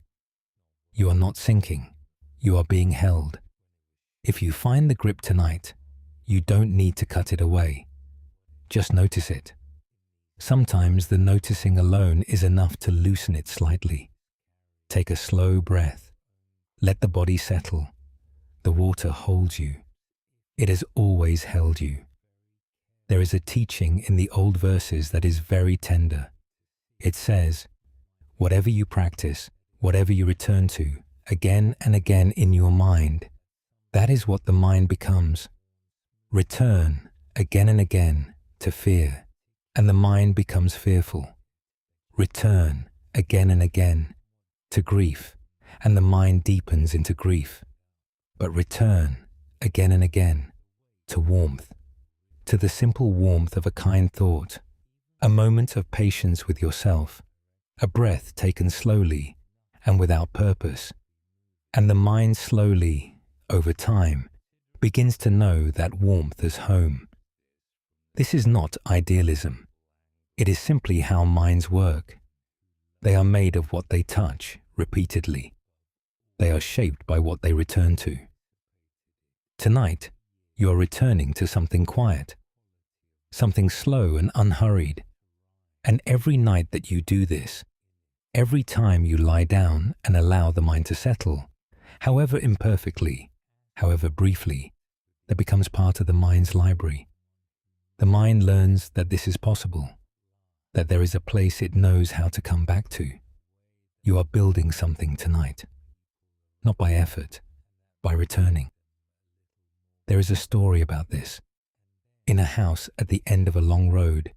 You are not sinking. You are being held. If you find the grip tonight, you don't need to cut it away. Just notice it. Sometimes the noticing alone is enough to loosen it slightly. Take a slow breath. Let the body settle. The water holds you. It has always held you. There is a teaching in the old verses that is very tender. It says, whatever you practice, whatever you return to, again and again in your mind, that is what the mind becomes. Return again and again to fear, and the mind becomes fearful. Return again and again to grief, and the mind deepens into grief. But return again and again to warmth, to the simple warmth of a kind thought, a moment of patience with yourself, a breath taken slowly and without purpose, and the mind slowly, over time, begins to know that warmth as home. This is not idealism. It is simply how minds work. They are made of what they touch repeatedly. They are shaped by what they return to. Tonight, you are returning to something quiet, something slow and unhurried. And every night that you do this, every time you lie down and allow the mind to settle, however imperfectly, however briefly, that becomes part of the mind's library. The mind learns that this is possible, that there is a place it knows how to come back to. You are building something tonight, not by effort, by returning. There is a story about this. In a house at the end of a long road,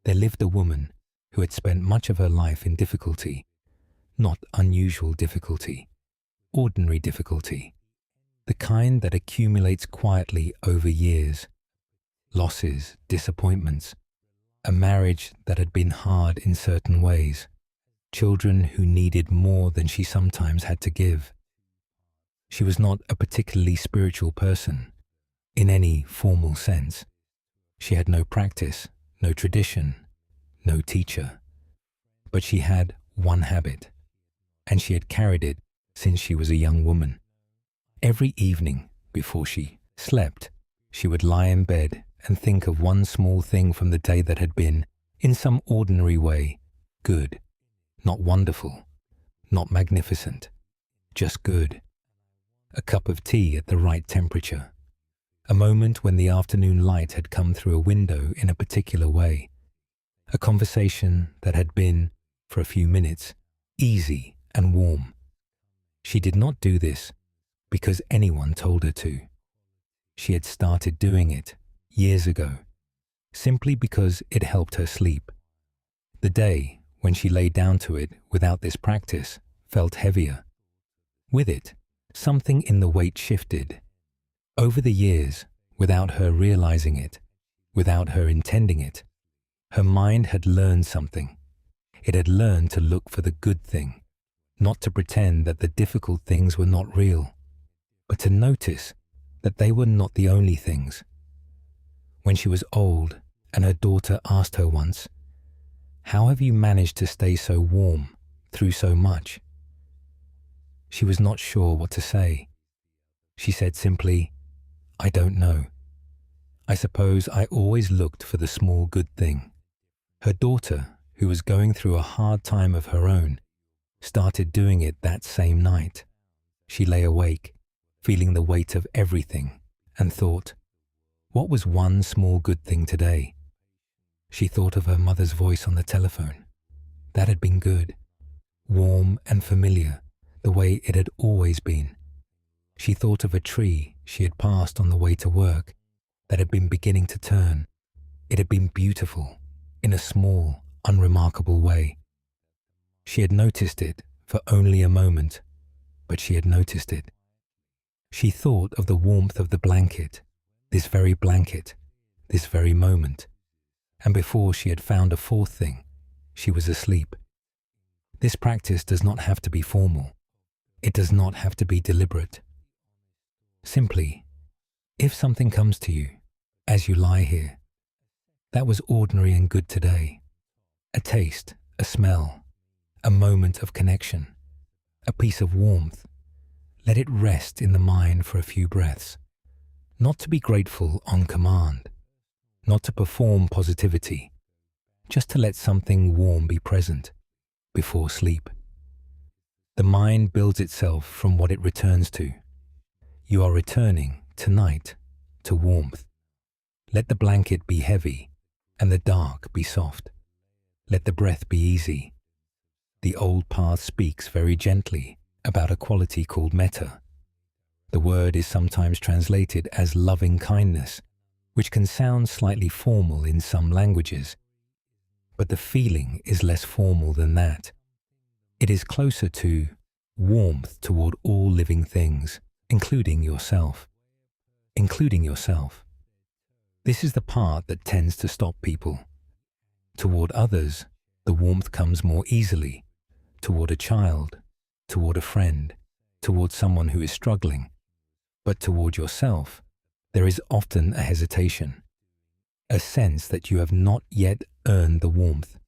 there lived a woman who had spent much of her life in difficulty, not unusual difficulty, ordinary difficulty, the kind that accumulates quietly over years. Losses, disappointments, a marriage that had been hard in certain ways, children who needed more than she sometimes had to give. She was not a particularly spiritual person, in any formal sense. She had no practice, no tradition, no teacher. But she had one habit, and she had carried it since she was a young woman. Every evening, before she slept, she would lie in bed and think of one small thing from the day that had been, in some ordinary way, good, not wonderful, not magnificent, just good. A cup of tea at the right temperature, a moment when the afternoon light had come through a window in a particular way, a conversation that had been, for a few minutes, easy and warm. She did not do this because anyone told her to. She had started doing it years ago, simply because it helped her sleep. The day when she lay down to it without this practice felt heavier. With it, something in the weight shifted. Over the years, without her realizing it, without her intending it, her mind had learned something. It had learned to look for the good thing, not to pretend that the difficult things were not real, but to notice that they were not the only things. When she was old and her daughter asked her once, "How have you managed to stay so warm through so much?" She was not sure what to say. She said simply, "I don't know. I suppose I always looked for the small good thing." Her daughter, who was going through a hard time of her own, started doing it that same night. She lay awake, feeling the weight of everything, and thought, what was one small good thing today? She thought of her mother's voice on the telephone. That had been good, warm and familiar, the way it had always been. She thought of a tree she had passed on the way to work that had been beginning to turn. It had been beautiful, in a small, unremarkable way. She had noticed it for only a moment, but she had noticed it. She thought of the warmth of the blanket, this very moment, and before she had found a fourth thing, she was asleep. This practice does not have to be formal. It does not have to be deliberate. Simply, if something comes to you as you lie here, that was ordinary and good today, a taste, a smell, a moment of connection, a piece of warmth, let it rest in the mind for a few breaths. Not to be grateful on command, not to perform positivity, just to let something warm be present before sleep. The mind builds itself from what it returns to. You are returning tonight to warmth. Let the blanket be heavy and the dark be soft. Let the breath be easy. The old path speaks very gently about a quality called metta. The word is sometimes translated as loving kindness, which can sound slightly formal in some languages. But the feeling is less formal than that. It is closer to warmth toward all living things, including yourself. Including yourself. This is the part that tends to stop people. Toward others, the warmth comes more easily. Toward a child, toward a friend, toward someone who is struggling. But toward yourself, there is often a hesitation, a sense that you have not yet earned the warmth,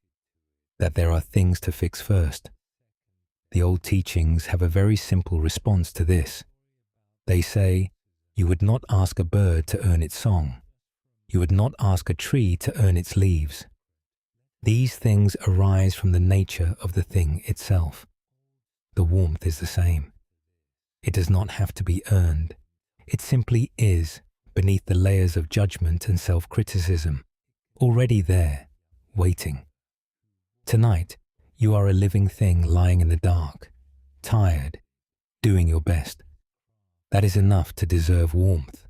that there are things to fix first. The old teachings have a very simple response to this. They say, you would not ask a bird to earn its song. You would not ask a tree to earn its leaves. These things arise from the nature of the thing itself. The warmth is the same. It does not have to be earned. It simply is, beneath the layers of judgment and self-criticism, already there, waiting. Tonight, you are a living thing lying in the dark, tired, doing your best. That is enough to deserve warmth.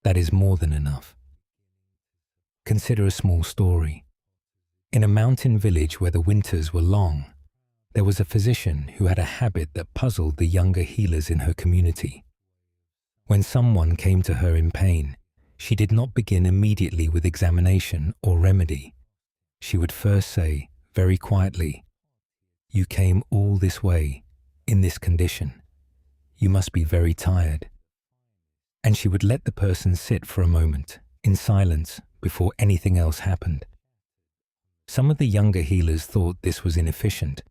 That is more than enough. Consider a small story. In a mountain village where the winters were long, there was a physician who had a habit that puzzled the younger healers in her community. When someone came to her in pain, she did not begin immediately with examination or remedy. She would first say, very quietly, "You came all this way, in this condition. You must be very tired." And she would let the person sit for a moment, in silence, before anything else happened. Some of the younger healers thought this was inefficient.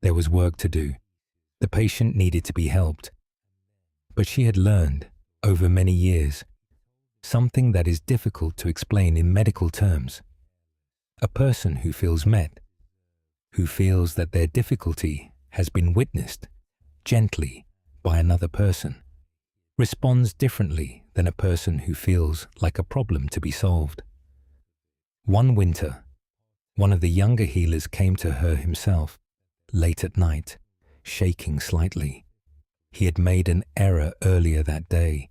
There was work to do. The patient needed to be helped. But she had learned, over many years, something that is difficult to explain in medical terms. A person who feels met, who feels that their difficulty has been witnessed, gently, by another person, responds differently than a person who feels like a problem to be solved. One winter, one of the younger healers came to her himself, late at night, shaking slightly. He had made an error earlier that day,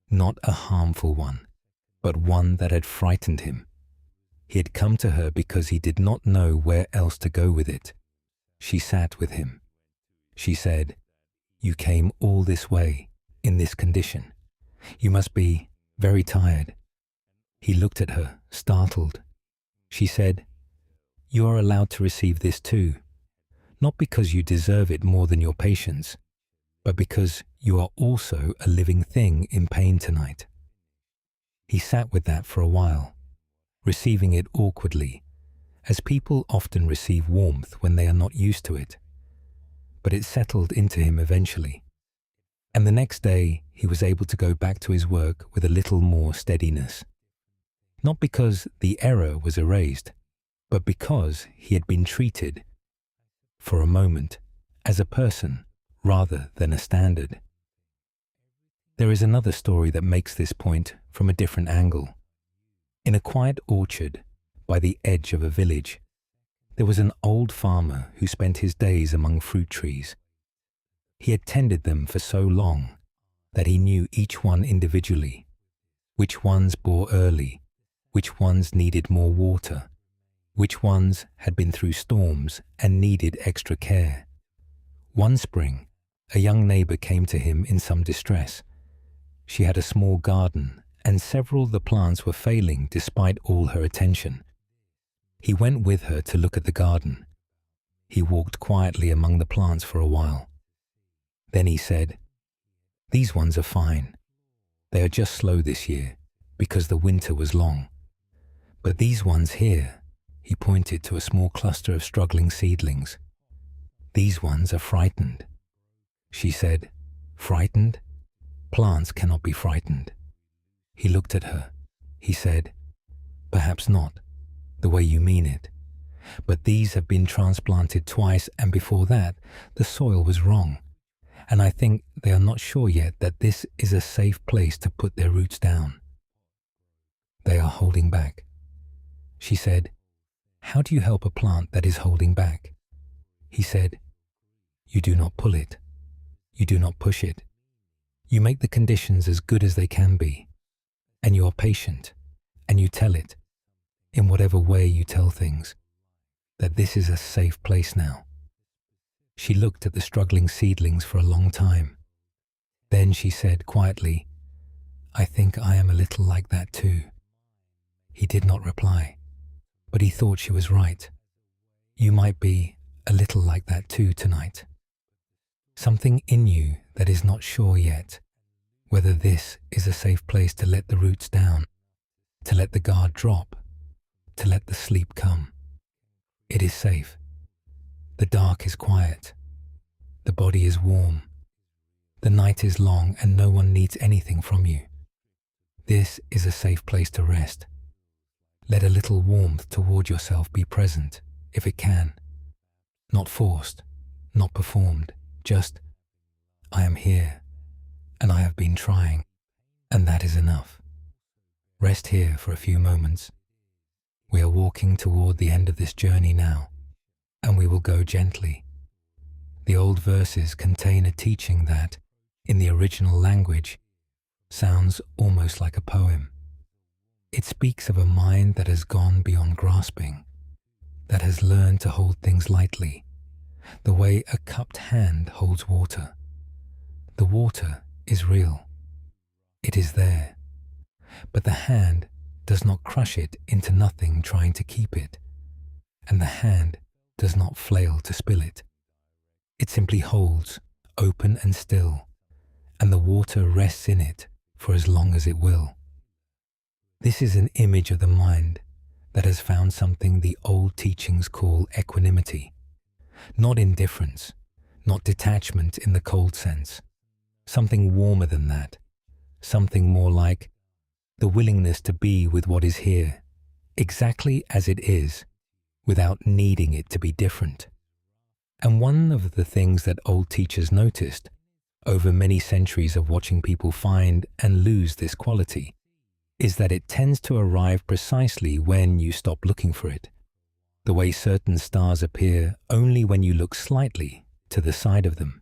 not a harmful one, but one that had frightened him. He had come to her because he did not know where else to go with it. She sat with him. She said, "You came all this way, in this condition. You must be very tired." He looked at her, startled. She said, "You are allowed to receive this too, not because you deserve it more than your patients, but because you are also a living thing in pain tonight." He sat with that for a while, receiving it awkwardly, as people often receive warmth when they are not used to it. But it settled into him eventually. And the next day, he was able to go back to his work with a little more steadiness. Not because the error was erased, but because he had been treated, for a moment, as a person rather than a standard. There is another story that makes this point from a different angle. In a quiet orchard by the edge of a village, there was an old farmer who spent his days among fruit trees. He had tended them for so long that he knew each one individually, which ones bore early, which ones needed more water, which ones had been through storms and needed extra care. One spring, a young neighbor came to him in some distress. She had a small garden, and several of the plants were failing despite all her attention. He went with her to look at the garden. He walked quietly among the plants for a while. Then he said, "These ones are fine. They are just slow this year because the winter was long. But these ones here," he pointed to a small cluster of struggling seedlings, "these ones are frightened." She said, "Frightened? Plants cannot be frightened." He looked at her. He said, "Perhaps not, the way you mean it. But these have been transplanted twice, and before that, the soil was wrong. And I think they are not sure yet that this is a safe place to put their roots down. They are holding back." She said, "How do you help a plant that is holding back?" He said, "You do not pull it. You do not push it. You make the conditions as good as they can be, and you are patient, and you tell it, in whatever way you tell things, that this is a safe place now." She looked at the struggling seedlings for a long time. Then she said quietly, "I think I am a little like that too. He did not reply, but he thought she was right. You might be a little like that too tonight. Something in you that is not sure yet whether this is a safe place to let the roots down, to let the guard drop, to let the sleep come. It is safe. The dark is quiet. The body is warm. The night is long and no one needs anything from you. This is a safe place to rest. Let a little warmth toward yourself be present, if it can. Not forced, not performed, just, I am here, and I have been trying, and that is enough. Rest here for a few moments. We are walking toward the end of this journey now, and we will go gently. The old verses contain a teaching that, in the original language, sounds almost like a poem. It speaks of a mind that has gone beyond grasping, that has learned to hold things lightly, the way a cupped hand holds water. The water is real. It is there. But the hand does not crush it into nothing trying to keep it, and the hand does not flail to spill it. It simply holds, open and still, and the water rests in it for as long as it will. This is an image of the mind that has found something the old teachings call equanimity, not indifference, not detachment in the cold sense, something warmer than that, something more like the willingness to be with what is here, exactly as it is, without needing it to be different. And one of the things that old teachers noticed over many centuries of watching people find and lose this quality is that it tends to arrive precisely when you stop looking for it. The way certain stars appear only when you look slightly to the side of them.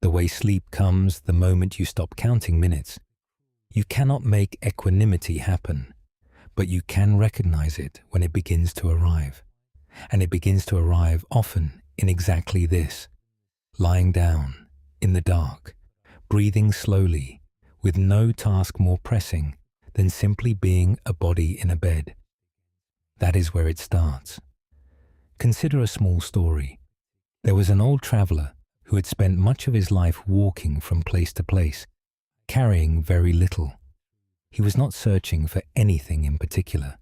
The way sleep comes the moment you stop counting minutes. You cannot make equanimity happen, but you can recognize it when it begins to arrive. And it begins to arrive often in exactly this: lying down, in the dark, breathing slowly, with no task more pressing than simply being a body in a bed. That is where it starts. Consider a small story. There was an old traveler who had spent much of his life walking from place to place, carrying very little. He was not searching for anything in particular.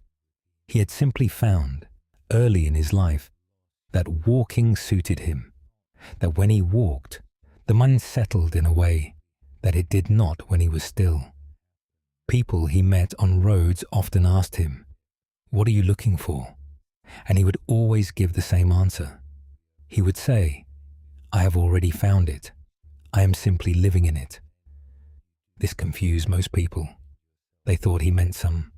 He had simply found, early in his life, that walking suited him, that when he walked, the mind settled in a way that it did not when he was still. People he met on roads often asked him, "What are you looking for?" And he would always give the same answer. He would say, "I have already found it. I am simply living in it." This confused most people. They thought he meant some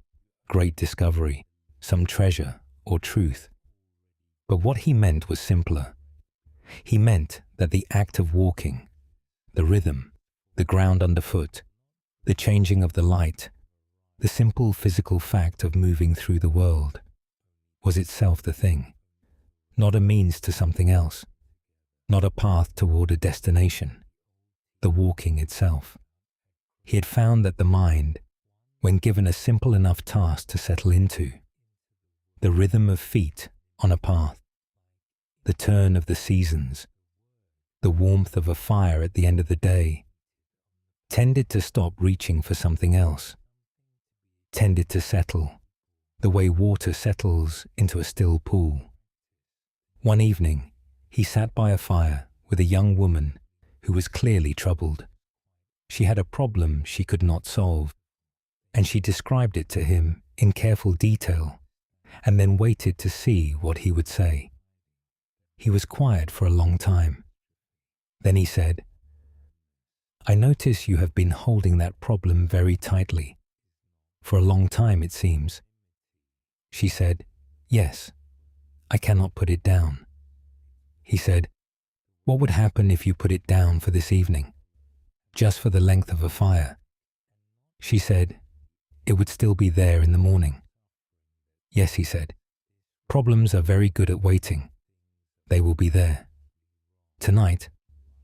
great discovery, some treasure or truth. But what he meant was simpler. He meant that the act of walking, the rhythm, the ground underfoot, the changing of the light, the simple physical fact of moving through the world, was itself the thing, not a means to something else, not a path toward a destination, the walking itself. He had found that the mind, when given a simple enough task to settle into, the rhythm of feet on a path, the turn of the seasons, the warmth of a fire at the end of the day, tended to stop reaching for something else, tended to settle, the way water settles into a still pool. One evening, he sat by a fire with a young woman who was clearly troubled. She had a problem she could not solve, and she described it to him in careful detail, and then waited to see what he would say. He was quiet for a long time. Then he said, "I notice you have been holding that problem very tightly. For a long time, it seems." She said, "Yes, I cannot put it down." He said, "What would happen if you put it down for this evening, just for the length of a fire?" She said, "It would still be there in the morning." "Yes," he said, "problems are very good at waiting. They will be there. Tonight,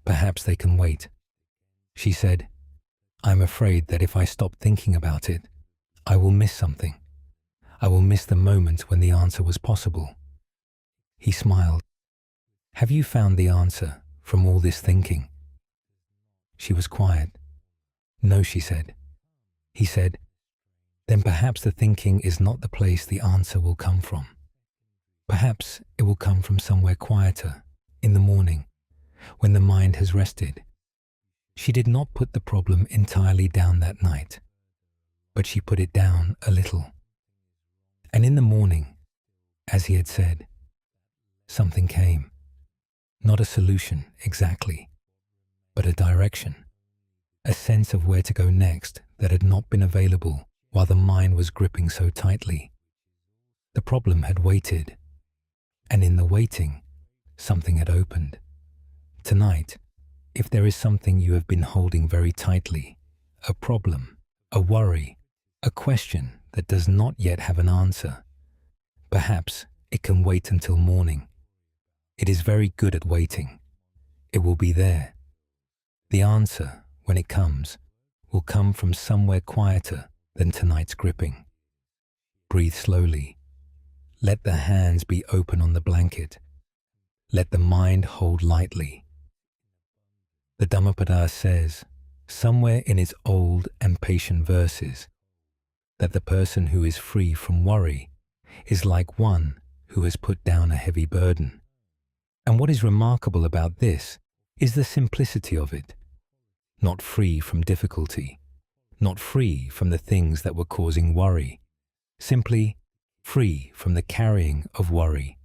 perhaps they can wait." She said, "I'm afraid that if I stop thinking about it, I will miss something. I will miss the moment when the answer was possible. He smiled. Have you found the answer from all this thinking? She was quiet. No, she said. He said, then perhaps the thinking is not the place the answer will come from. Perhaps it will come from somewhere quieter, in the morning, when the mind has rested. She did not put the problem entirely down that night, but she put it down a little. And in the morning, as he had said, something came. Not a solution exactly, but a direction, a sense of where to go next that had not been available while the mind was gripping so tightly. The problem had waited, and in the waiting, something had opened. Tonight, if there is something you have been holding very tightly, a problem, a worry, a question that does not yet have an answer, perhaps it can wait until morning. It is very good at waiting. It will be there. The answer, when it comes, will come from somewhere quieter than tonight's gripping. Breathe slowly. Let the hands be open on the blanket. Let the mind hold lightly. The Dhammapada says, somewhere in its old and patient verses, that the person who is free from worry is like one who has put down a heavy burden. And what is remarkable about this is the simplicity of it. Not free from difficulty, not free from the things that were causing worry, simply free from the carrying of worry,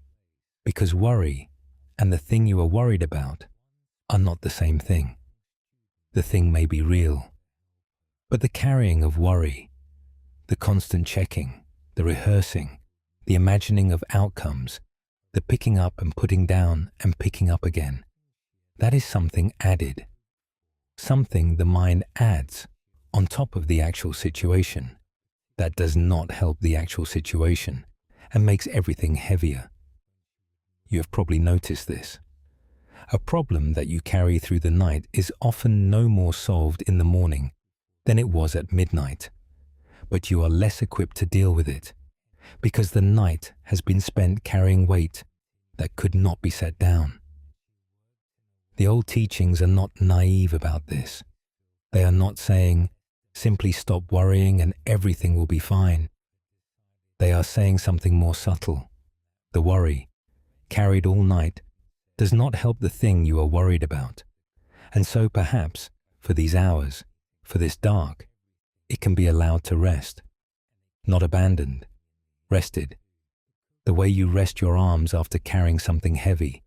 because worry and the thing you are worried about are not the same thing. The thing may be real, but the carrying of worry, the constant checking, the rehearsing, the imagining of outcomes, the picking up and putting down and picking up again, that is something added, something the mind adds on top of the actual situation that does not help the actual situation and makes everything heavier. You have probably noticed this. A problem that you carry through the night is often no more solved in the morning than it was at midnight, but you are less equipped to deal with it because the night has been spent carrying weight that could not be set down. The old teachings are not naive about this. They are not saying, simply stop worrying and everything will be fine. They are saying something more subtle. The worry, carried all night, does not help the thing you are worried about. And so perhaps, for these hours, for this dark, it can be allowed to rest. Not abandoned, rested. The way you rest your arms after carrying something heavy,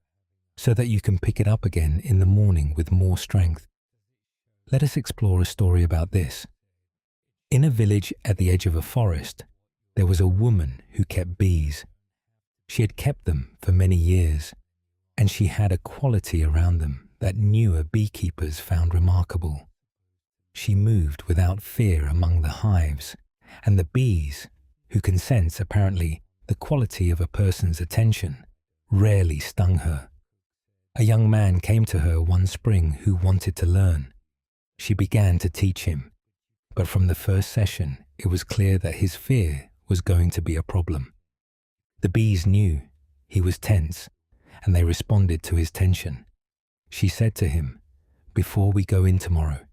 so that you can pick it up again in the morning with more strength. Let us explore a story about this. In a village at the edge of a forest, there was a woman who kept bees. She had kept them for many years, and she had a quality around them that newer beekeepers found remarkable. She moved without fear among the hives, and the bees, who can sense apparently the quality of a person's attention, rarely stung her. A young man came to her one spring who wanted to learn. She began to teach him, but from the first session it was clear that his fear was going to be a problem. The bees knew he was tense, and they responded to his tension. She said to him, "Before we go in tomorrow,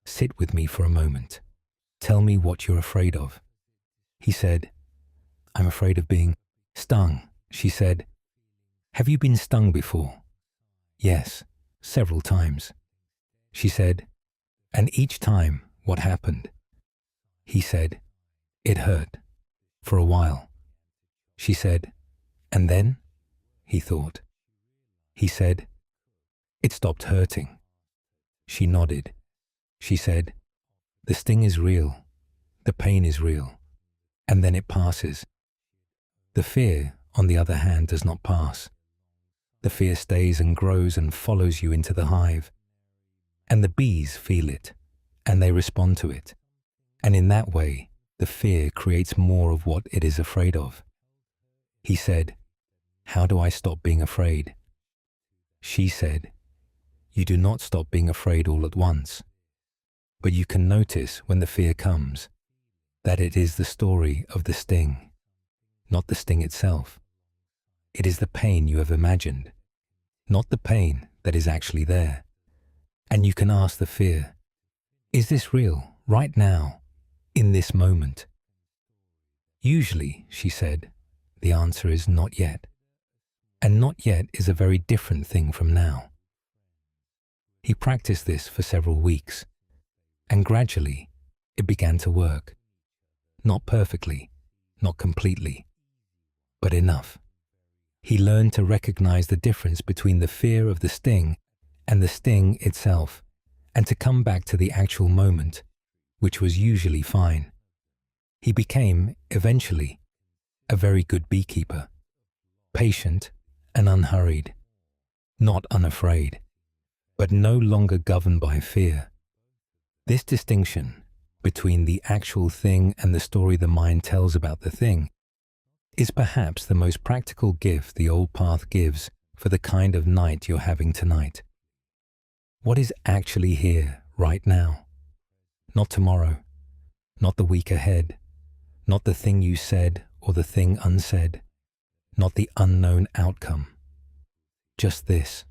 sit with me for a moment. Tell me what you're afraid of." He said, "I'm afraid of being stung." She said, "Have you been stung before?" "Yes, several times." She said, "And each time, what happened?" He said, "It hurt, for a while." She said, "And then?" He thought. He said, "It stopped hurting." She nodded. She said, "The sting is real, the pain is real, and then it passes." The fear, on the other hand, does not pass. The fear stays and grows and follows you into the hive. And the bees feel it, and they respond to it. And in that way, the fear creates more of what it is afraid of. He said, "How do I stop being afraid?" She said, "You do not stop being afraid all at once, but you can notice when the fear comes that it is the story of the sting, not the sting itself. It is the pain you have imagined, not the pain that is actually there. And you can ask the fear, is this real, right now, in this moment? Usually, she said, the answer is not yet. And not yet is a very different thing from now. He practiced this for several weeks, and gradually it began to work. Not perfectly, not completely, but enough. He learned to recognize the difference between the fear of the sting and the sting itself, and to come back to the actual moment, which was usually fine. He became, eventually, a very good beekeeper, patient and unhurried, not unafraid, but no longer governed by fear. This distinction between the actual thing and the story the mind tells about the thing is perhaps the most practical gift the old path gives for the kind of night you're having tonight. What is actually here, right now? Not tomorrow, not the week ahead, not the thing you said or the thing unsaid, not the unknown outcome. Just this,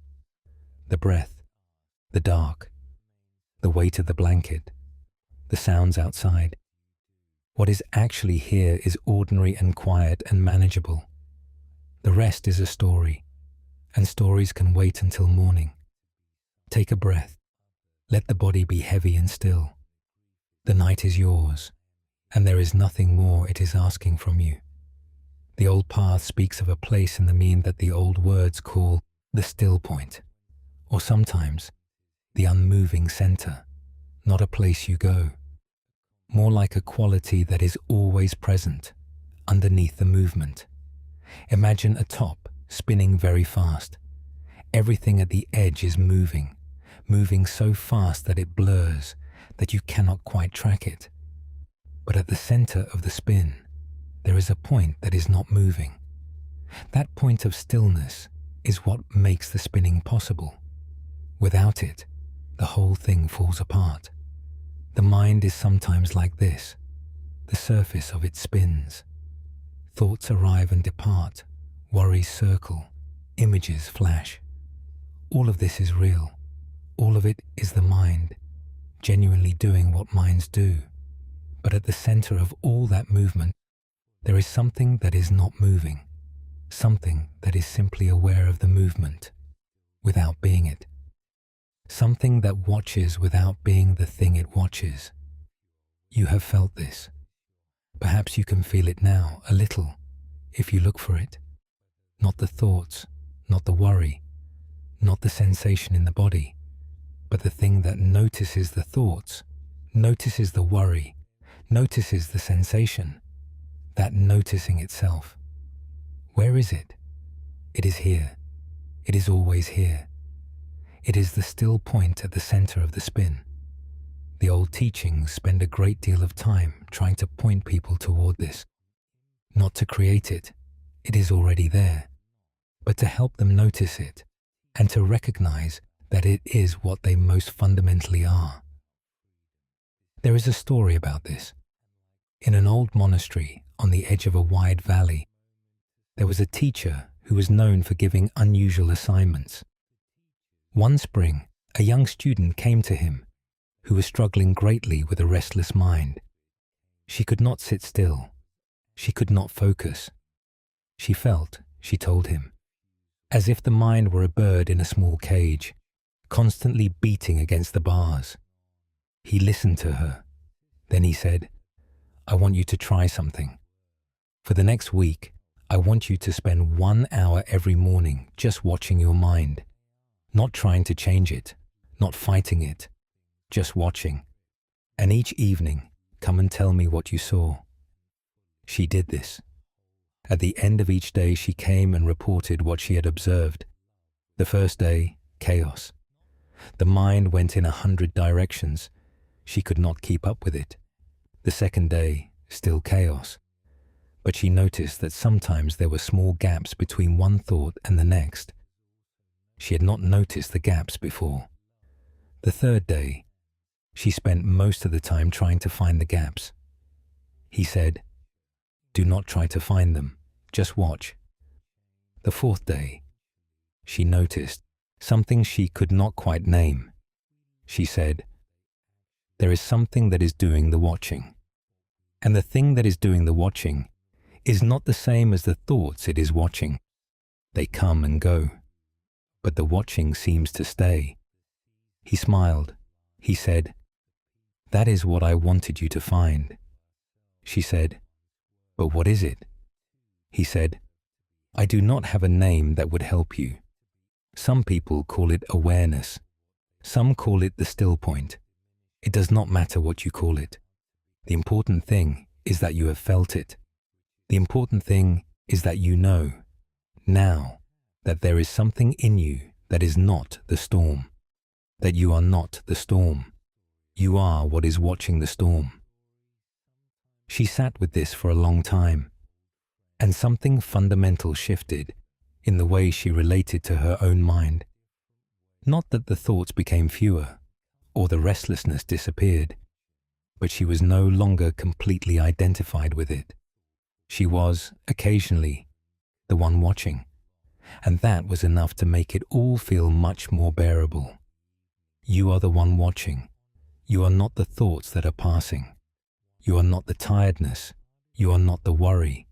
the breath, the dark, the weight of the blanket, the sounds outside. What is actually here is ordinary and quiet and manageable. The rest is a story, and stories can wait until morning. Take a breath. Let the body be heavy and still. The night is yours, and there is nothing more it is asking from you. The old path speaks of a place in the mean that the old words call the still point, or sometimes the unmoving center, not a place you go, more like a quality that is always present underneath the movement. Imagine a top spinning very fast. Everything at the edge is moving so fast that it blurs, that you cannot quite track it. But at the center of the spin, there is a point that is not moving. That point of stillness is what makes the spinning possible. Without it, the whole thing falls apart. The mind is sometimes like this. The surface of it spins. Thoughts arrive and depart. Worries circle. Images flash. All of this is real. All of it is the mind, genuinely doing what minds do. But at the center of all that movement, there is something that is not moving. Something that is simply aware of the movement, without being it. Something that watches without being the thing it watches. You have felt this. Perhaps you can feel it now, a little, if you look for it. Not the thoughts, not the worry, not the sensation in the body, but the thing that notices the thoughts, notices the worry, notices the sensation, that noticing itself. Where is it? It is here. It is always here. It is the still point at the center of the spin. The old teachings spend a great deal of time trying to point people toward this. Not to create it, it is already there, but to help them notice it and to recognize that it is what they most fundamentally are. There is a story about this. In an old monastery on the edge of a wide valley, there was a teacher who was known for giving unusual assignments. One spring, a young student came to him who was struggling greatly with a restless mind. She could not sit still. She could not focus. She felt, she told him, as if the mind were a bird in a small cage, constantly beating against the bars. He listened to her. Then he said, "I want you to try something. For the next week, I want you to spend 1 hour every morning just watching your mind, not trying to change it, not fighting it, just watching. And each evening, come and tell me what you saw." She did this. At the end of each day, she came and reported what she had observed. The first day, chaos. The mind went in 100 directions. She could not keep up with it. The second day, still chaos. But she noticed that sometimes there were small gaps between one thought and the next. She had not noticed the gaps before. The third day, she spent most of the time trying to find the gaps. He said, "Do not try to find them. just watch. The fourth day, she noticed something she could not quite name. She said, "There is something that is doing the watching. And the thing that is doing the watching is not the same as the thoughts it is watching. They come and go, but the watching seems to stay." He smiled. He said, "That is what I wanted you to find." She said, "But what is it?" He said, "I do not have a name that would help you. Some people call it awareness. Some call it the still point. It does not matter what you call it. The important thing is that you have felt it. The important thing is that you know, now, that there is something in you that is not the storm. That you are not the storm. You are what is watching the storm." She sat with this for a long time, and something fundamental shifted in the way she related to her own mind. Not that the thoughts became fewer, or the restlessness disappeared, but she was no longer completely identified with it. She was, occasionally, the one watching, and that was enough to make it all feel much more bearable. You are the one watching. You are not the thoughts that are passing. You are not the tiredness. You are not the worry.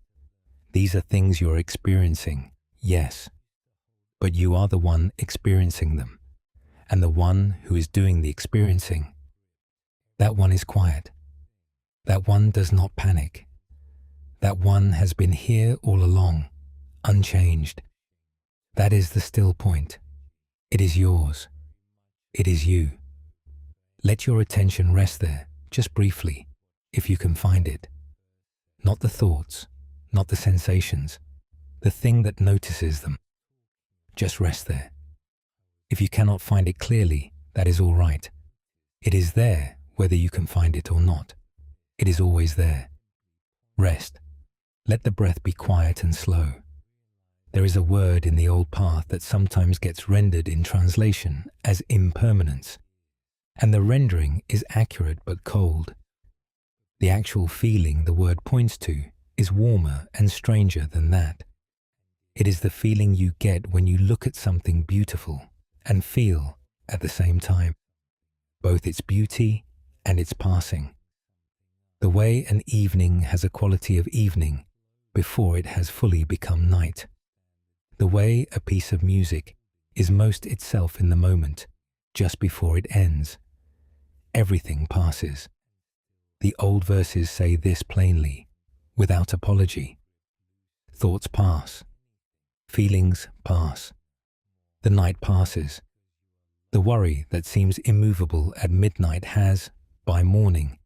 These are things you are experiencing, yes, but you are the one experiencing them, and the one who is doing the experiencing. That one is quiet. That one does not panic. That one has been here all along, unchanged. That is the still point. It is yours. It is you. Let your attention rest there, just briefly, if you can find it. Not the thoughts, not the sensations, the thing that notices them. Just rest there. If you cannot find it clearly, that is all right. It is there whether you can find it or not. It is always there. Rest. Let the breath be quiet and slow. There is a word in the old path that sometimes gets rendered in translation as impermanence, and the rendering is accurate but cold. The actual feeling the word points to is warmer and stranger than that. It is the feeling you get when you look at something beautiful and feel at the same time, both its beauty and its passing. The way an evening has a quality of evening before it has fully become night. The way a piece of music is most itself in the moment, just before it ends. Everything passes. The old verses say this plainly, without apology. Thoughts pass. Feelings pass. The night passes. The worry that seems immovable at midnight has, by morning,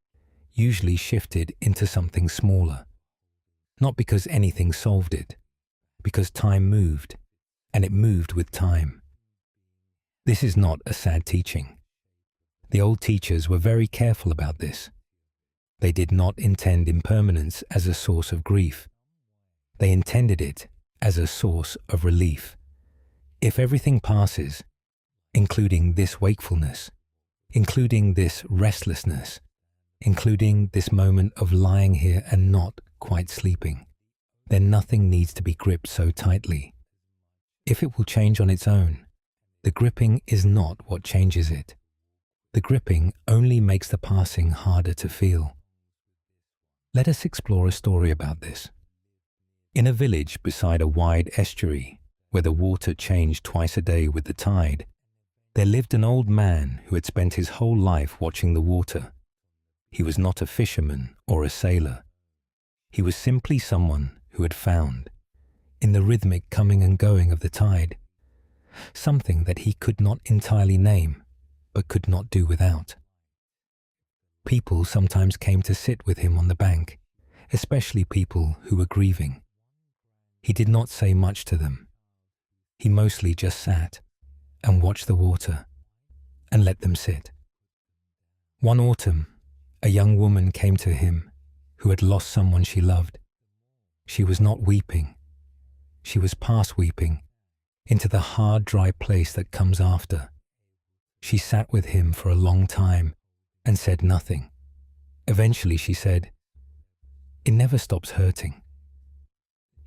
usually shifted into something smaller. Not because anything solved it, because time moved, and it moved with time. This is not a sad teaching. The old teachers were very careful about this. They did not intend impermanence as a source of grief. They intended it as a source of relief. If everything passes, including this wakefulness, including this restlessness, including this moment of lying here and not quite sleeping, then nothing needs to be gripped so tightly. If it will change on its own, the gripping is not what changes it. The gripping only makes the passing harder to feel. Let us explore a story about this. In a village beside a wide estuary, where the water changed twice a day with the tide, there lived an old man who had spent his whole life watching the water. He was not a fisherman or a sailor. He was simply someone who had found, in the rhythmic coming and going of the tide, something that he could not entirely name, but could not do without. People sometimes came to sit with him on the bank, especially people who were grieving. He did not say much to them. He mostly just sat and watched the water and let them sit. One autumn, a young woman came to him who had lost someone she loved. She was not weeping. She was past weeping, into the hard, dry place that comes after. She sat with him for a long time and said nothing. Eventually she said, "It never stops hurting."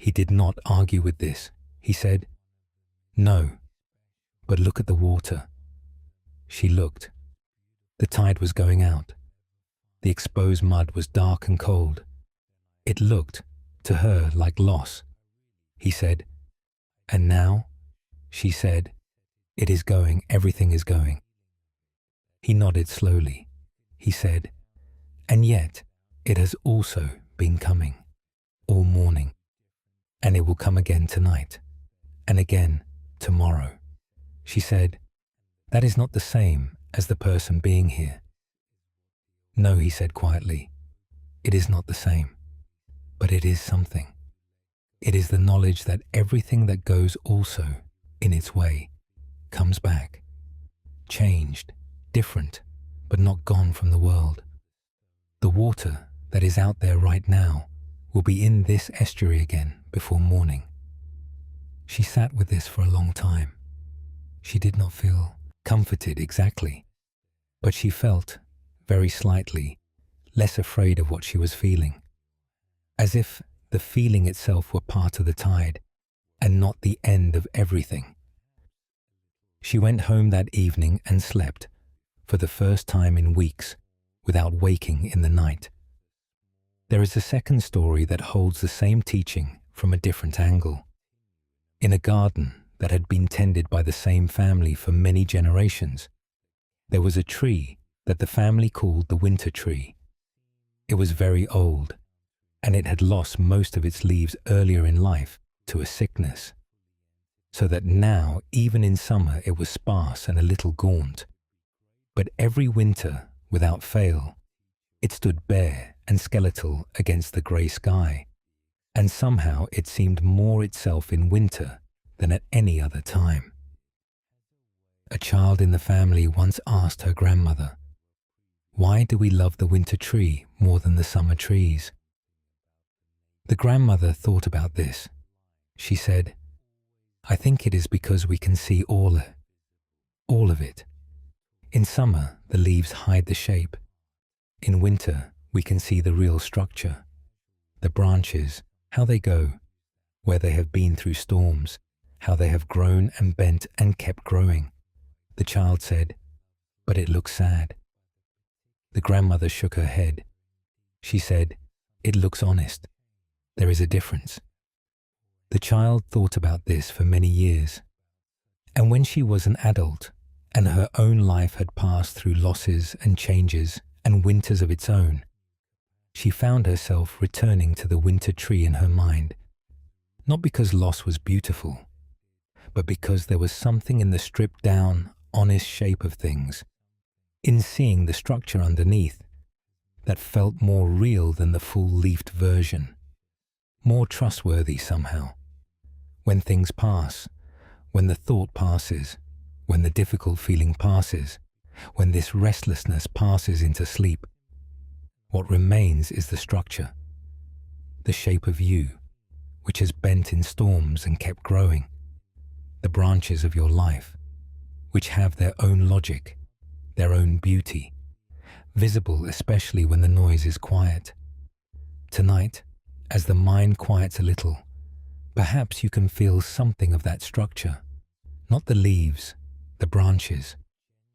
He did not argue with this. He said, "No, but look at the water." She looked. The tide was going out. The exposed mud was dark and cold. It looked, to her, like loss. He said, "And now?" She said, "It is going, everything is going." He nodded slowly. He said, "And yet, it has also been coming, all morning, and it will come again tonight, and again tomorrow." She said, "That is not the same as the person being here." "No," he said quietly, "it is not the same, but it is something. It is the knowledge that everything that goes also, in its way, comes back, changed, different, but not gone from the world. The water that is out there right now will be in this estuary again before morning." She sat with this for a long time. She did not feel comforted exactly, but she felt, very slightly, less afraid of what she was feeling, as if the feeling itself were part of the tide and not the end of everything. She went home that evening and slept, for the first time in weeks, without waking in the night. There is a second story that holds the same teaching from a different angle. In a garden that had been tended by the same family for many generations, there was a tree that the family called the winter tree. It was very old, and it had lost most of its leaves earlier in life to a sickness, so that now, even in summer, it was sparse and a little gaunt. But every winter, without fail, it stood bare and skeletal against the grey sky, and somehow it seemed more itself in winter than at any other time. A child in the family once asked her grandmother, "Why do we love the winter tree more than the summer trees?" The grandmother thought about this. She said, "I think it is because we can see all of it. In summer, the leaves hide the shape. In winter, we can see the real structure, the branches, how they go, where they have been through storms, how they have grown and bent and kept growing." The child said, "But it looks sad." The grandmother shook her head. She said, "It looks honest. There is a difference." The child thought about this for many years, and when she was an adult and her own life had passed through losses and changes and winters of its own, she found herself returning to the winter tree in her mind, not because loss was beautiful, but because there was something in the stripped down, honest shape of things, in seeing the structure underneath, that felt more real than the full-leafed version, more trustworthy somehow. When things pass, when the thought passes, when the difficult feeling passes, when this restlessness passes into sleep, what remains is the structure, the shape of you, which has bent in storms and kept growing, the branches of your life, which have their own logic, their own beauty, visible especially when the noise is quiet. Tonight, as the mind quiets a little, perhaps you can feel something of that structure, not the leaves, the branches,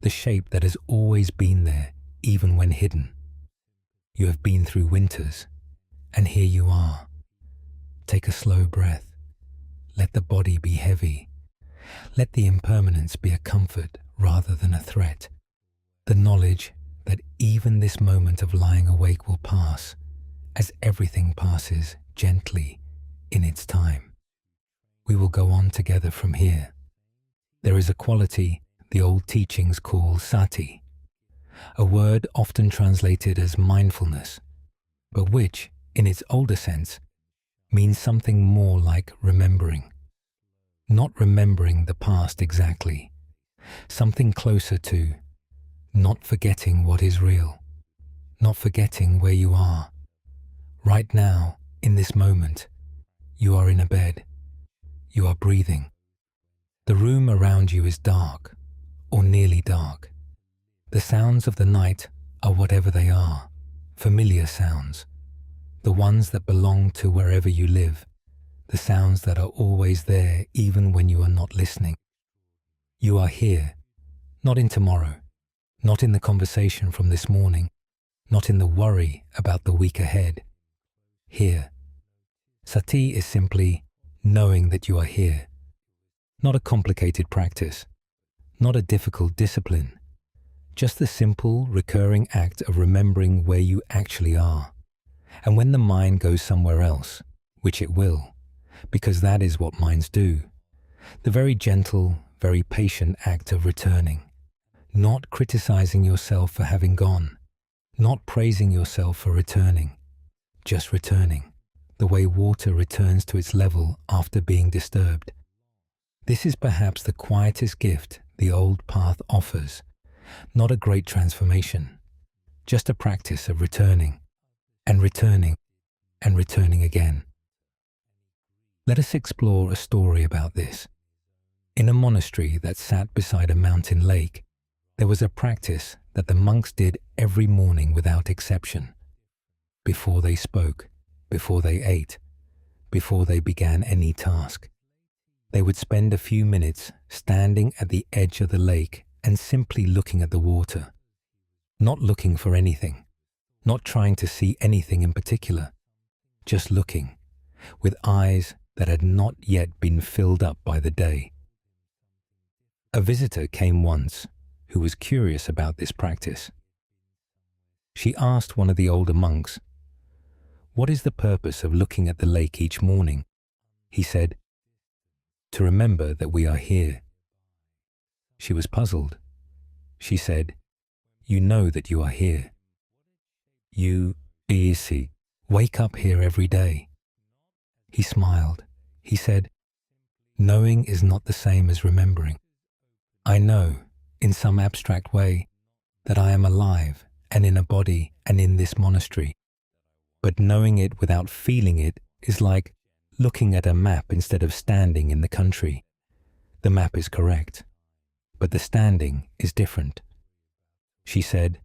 the shape that has always been there, even when hidden. You have been through winters, and here you are. Take a slow breath. Let the body be heavy. Let the impermanence be a comfort rather than a threat. The knowledge that even this moment of lying awake will pass, as everything passes gently in its time. We will go on together from here. There is a quality the old teachings call sati, a word often translated as mindfulness, but which, in its older sense, means something more like remembering. Not remembering the past exactly, something closer to not forgetting what is real, not forgetting where you are. Right now, in this moment, you are in a bed. You are breathing. The room around you is dark, or nearly dark. The sounds of the night are whatever they are, familiar sounds, the ones that belong to wherever you live, the sounds that are always there even when you are not listening. You are here, not in tomorrow, not in the conversation from this morning, not in the worry about the week ahead. Here. Sati is simply knowing that you are here. Not a complicated practice, not a difficult discipline, just the simple, recurring act of remembering where you actually are. And when the mind goes somewhere else, which it will, because that is what minds do, the very gentle, very patient act of returning, not criticizing yourself for having gone, not praising yourself for returning, just returning, the way water returns to its level after being disturbed. This is perhaps the quietest gift the old path offers, not a great transformation, just a practice of returning, and returning, and returning again. Let us explore a story about this. In a monastery that sat beside a mountain lake, there was a practice that the monks did every morning without exception. Before they spoke, before they ate, before they began any task, they would spend a few minutes standing at the edge of the lake and simply looking at the water, not looking for anything, not trying to see anything in particular, just looking, with eyes that had not yet been filled up by the day. A visitor came once who was curious about this practice. She asked one of the older monks, "What is the purpose of looking at the lake each morning?" He said, "To remember that we are here." She was puzzled. She said, "You know that you are here. You, easy, wake up here every day." He smiled. He said, "Knowing is not the same as remembering. I know, in some abstract way, that I am alive and in a body and in this monastery. But knowing it without feeling it is like looking at a map instead of standing in the country. The map is correct, but the standing is different." She said,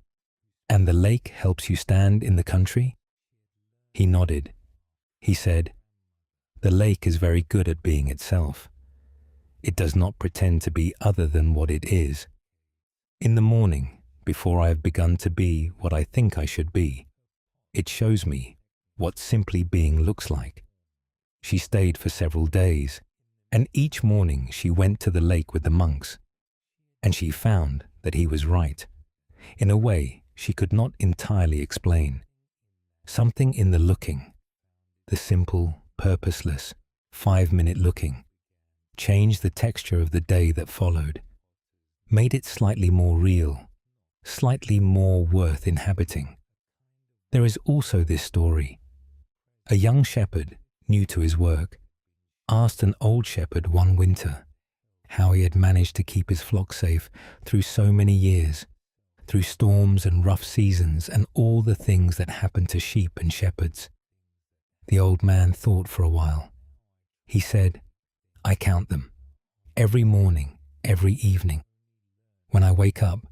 "And the lake helps you stand in the country?" He nodded. He said, "The lake is very good at being itself. It does not pretend to be other than what it is. In the morning, before I have begun to be what I think I should be, it shows me what simply being looks like." She stayed for several days, and each morning she went to the lake with the monks, and she found that he was right, in a way she could not entirely explain. Something in the looking, the simple, purposeless, 5-minute looking, changed the texture of the day that followed, made it slightly more real, slightly more worth inhabiting. There is also this story. A young shepherd, new to his work, asked an old shepherd one winter how he had managed to keep his flock safe through so many years, through storms and rough seasons and all the things that happen to sheep and shepherds. The old man thought for a while. He said, "I count them, every morning, every evening. When I wake up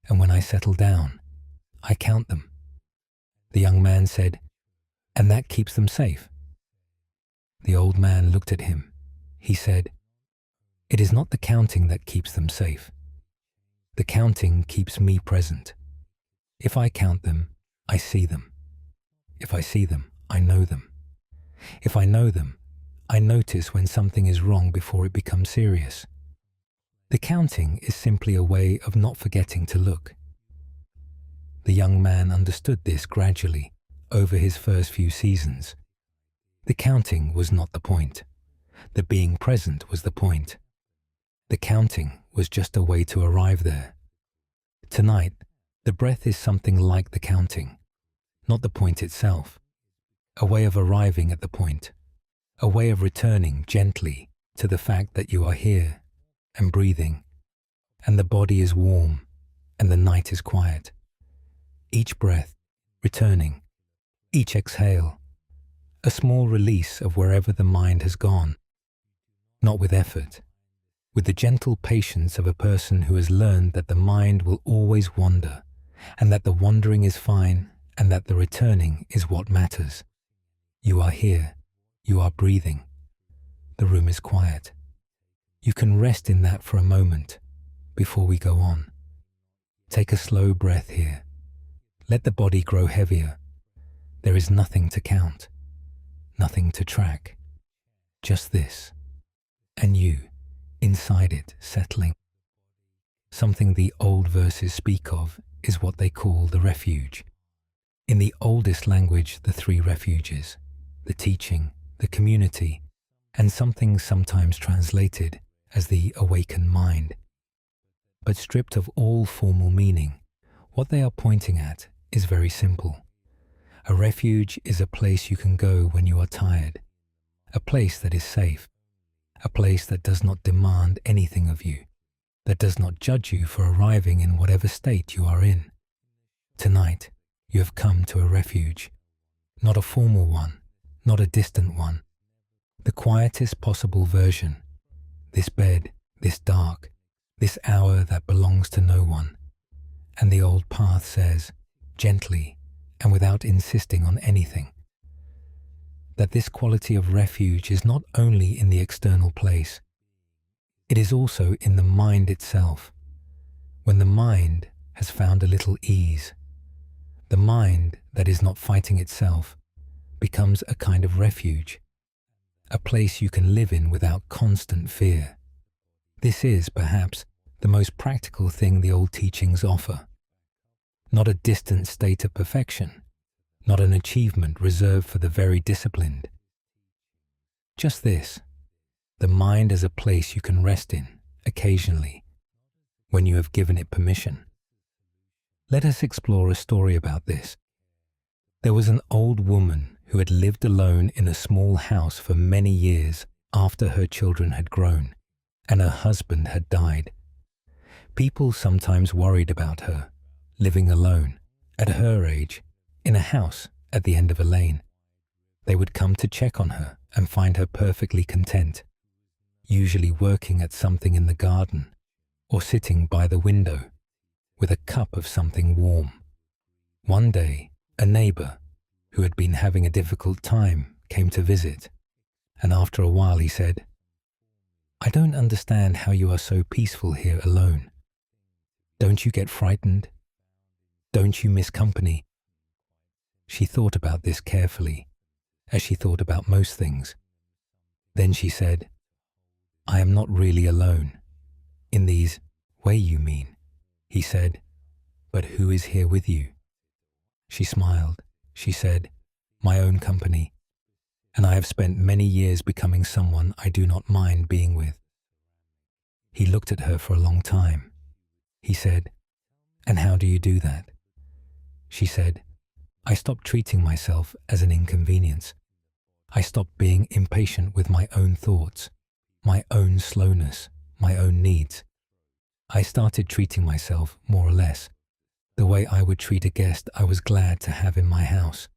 and when I settle down, I count them." The young man said, "And that keeps them safe?" The old man looked at him. He said, "It is not the counting that keeps them safe. The counting keeps me present. If I count them, I see them. If I see them, I know them. If I know them, I notice when something is wrong before it becomes serious. The counting is simply a way of not forgetting to look." The young man understood this gradually over his first few seasons. The counting was not the point. The being present was the point. The counting was just a way to arrive there. Tonight, the breath is something like the counting, not the point itself. A way of arriving at the point. A way of returning gently to the fact that you are here and breathing, and the body is warm and the night is quiet. Each breath, returning. Each exhale, a small release of wherever the mind has gone. Not with effort, with the gentle patience of a person who has learned that the mind will always wander, and that the wandering is fine, and that the returning is what matters. You are here, you are breathing, the room is quiet. You can rest in that for a moment before we go on. Take a slow breath here. Let the body grow heavier. There is nothing to count, nothing to track. Just this, and you, inside it, settling. Something the old verses speak of is what they call the refuge. In the oldest language, the three refuges, the teaching, the community, and something sometimes translated as the awakened mind. But stripped of all formal meaning, what they are pointing at is very simple. A refuge is a place you can go when you are tired, a place that is safe, a place that does not demand anything of you, that does not judge you for arriving in whatever state you are in. Tonight, you have come to a refuge, not a formal one, not a distant one, the quietest possible version, this bed, this dark, this hour that belongs to no one. And the old path says, gently and without insisting on anything, that this quality of refuge is not only in the external place, it is also in the mind itself. When the mind has found a little ease, the mind that is not fighting itself becomes a kind of refuge, a place you can live in without constant fear. This is, perhaps, the most practical thing the old teachings offer. Not a distant state of perfection, not an achievement reserved for the very disciplined. Just this, the mind as a place you can rest in, occasionally, when you have given it permission. Let us explore a story about this. There was an old woman who had lived alone in a small house for many years after her children had grown and her husband had died. People sometimes worried about her, living alone, at her age, in a house at the end of a lane. They would come to check on her and find her perfectly content, usually working at something in the garden or sitting by the window with a cup of something warm. One day, a neighbor who had been having a difficult time came to visit, and after a while he said, "I don't understand how you are so peaceful here alone. Don't you get frightened? Don't you miss company?" She thought about this carefully, as she thought about most things. Then she said, "I am not really alone. In these way you mean." He said, "But who is here with you?" She smiled. She said, "My own company, and I have spent many years becoming someone I do not mind being with." He looked at her for a long time. He said, "And how do you do that?" She said, "I stopped treating myself as an inconvenience. I stopped being impatient with my own thoughts, my own slowness, my own needs. I started treating myself, more or less, the way I would treat a guest I was glad to have in my house.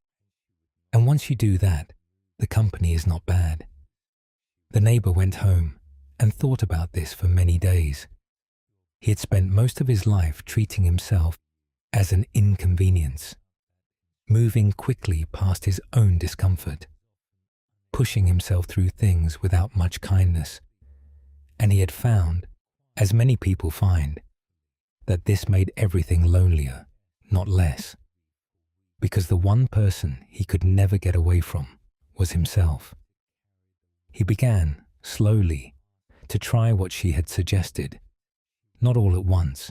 And once you do that, the company is not bad." The neighbor went home and thought about this for many days. He had spent most of his life treating himself as an inconvenience, moving quickly past his own discomfort, pushing himself through things without much kindness. And he had found, as many people find, that this made everything lonelier, not less, because the one person he could never get away from was himself. He began, slowly, to try what she had suggested, not all at once,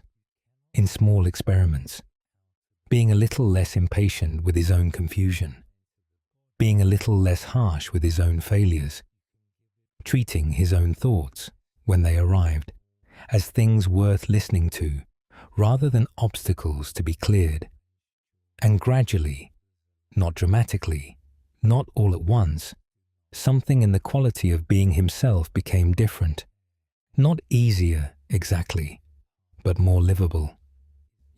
in small experiments, being a little less impatient with his own confusion, being a little less harsh with his own failures, treating his own thoughts, when they arrived, as things worth listening to, rather than obstacles to be cleared. And gradually, not dramatically, not all at once, something in the quality of being himself became different. Not easier, exactly, but more livable.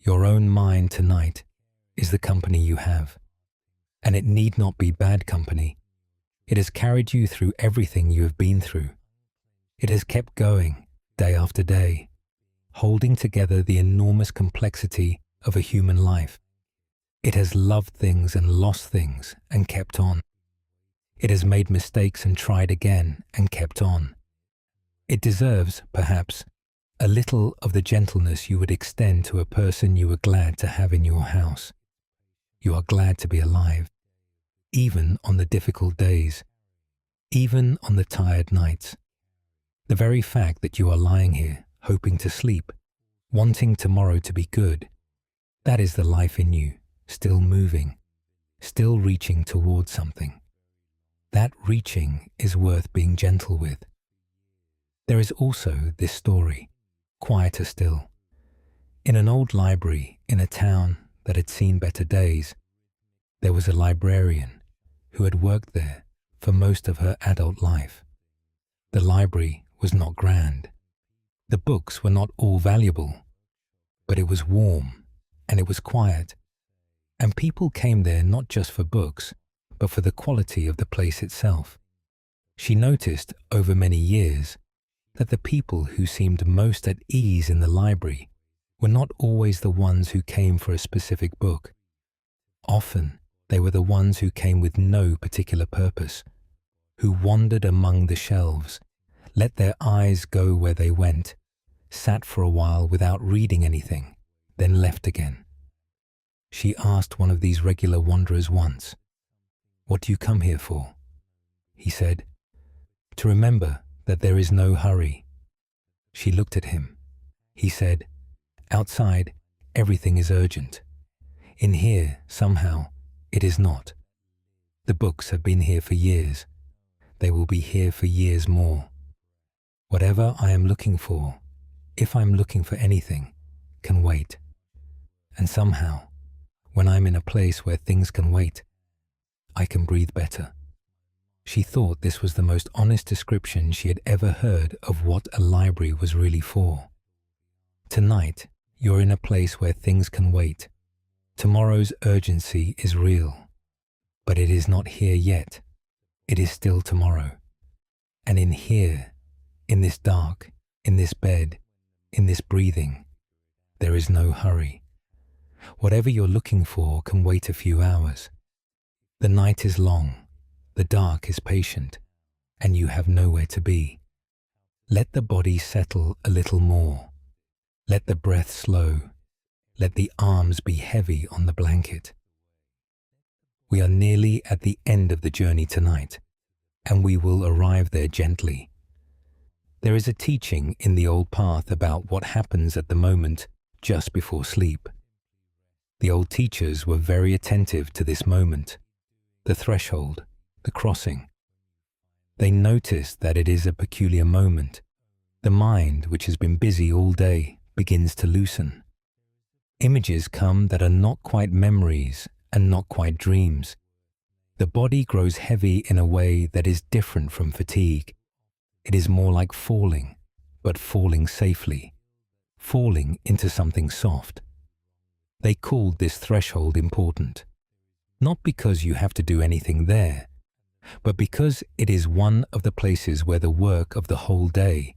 Your own mind tonight is the company you have, and it need not be bad company. It has carried you through everything you have been through. It has kept going, day after day, holding together the enormous complexity of a human life. It has loved things and lost things and kept on. It has made mistakes and tried again and kept on. It deserves, perhaps, a little of the gentleness you would extend to a person you were glad to have in your house. You are glad to be alive, even on the difficult days, even on the tired nights. The very fact that you are lying here, hoping to sleep, wanting tomorrow to be good, that is the life in you, still moving, still reaching towards something. That reaching is worth being gentle with. There is also this story, quieter still. In an old library in a town that had seen better days, there was a librarian who had worked there for most of her adult life. The library was not grand. The books were not all valuable, but it was warm and it was quiet. And people came there not just for books, but for the quality of the place itself. She noticed over many years that the people who seemed most at ease in the library were not always the ones who came for a specific book. Often, they were the ones who came with no particular purpose, who wandered among the shelves, let their eyes go where they went, sat for a while without reading anything, then left again. She asked one of these regular wanderers once, "What do you come here for?" He said, "To remember that there is no hurry." She looked at him. He said, "Outside, everything is urgent. In here, somehow, it is not. The books have been here for years. They will be here for years more. Whatever I am looking for, if I'm looking for anything, can wait. And somehow, when I'm in a place where things can wait, I can breathe better." She thought this was the most honest description she had ever heard of what a library was really for. Tonight, you're in a place where things can wait. Tomorrow's urgency is real, but it is not here yet. It is still tomorrow. And in here, in this dark, in this bed, in this breathing, there is no hurry. Whatever you're looking for can wait a few hours. The night is long. The dark is patient, and you have nowhere to be. Let the body settle a little more. Let the breath slow. Let the arms be heavy on the blanket. We are nearly at the end of the journey tonight, and we will arrive there gently. There is a teaching in the old path about what happens at the moment just before sleep. The old teachers were very attentive to this moment, the threshold, the crossing. They noticed that it is a peculiar moment. The mind, which has been busy all day, begins to loosen. Images come that are not quite memories and not quite dreams. The body grows heavy in a way that is different from fatigue. It is more like falling, but falling safely, falling into something soft. They called this threshold important, not because you have to do anything there, but because it is one of the places where the work of the whole day,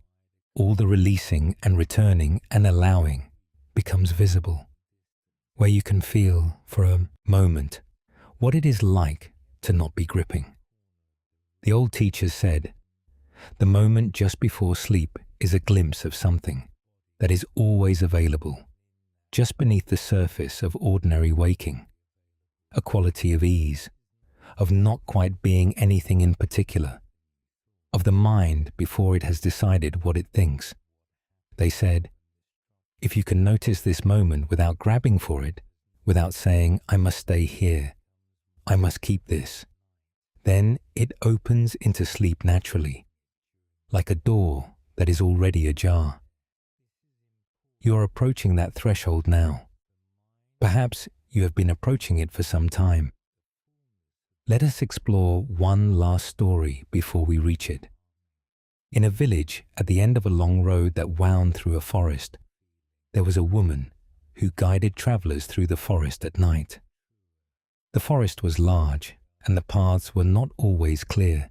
all the releasing and returning and allowing, becomes visible, where you can feel, for a moment, what it is like to not be gripping. The old teachers said, the moment just before sleep is a glimpse of something that is always available, just beneath the surface of ordinary waking, a quality of ease, of not quite being anything in particular, of the mind before it has decided what it thinks. They said, if you can notice this moment without grabbing for it, without saying, I must stay here, I must keep this, then it opens into sleep naturally, like a door that is already ajar. You are approaching that threshold now. Perhaps you have been approaching it for some time. Let us explore one last story before we reach it. In a village at the end of a long road that wound through a forest, there was a woman who guided travelers through the forest at night. The forest was large, and the paths were not always clear,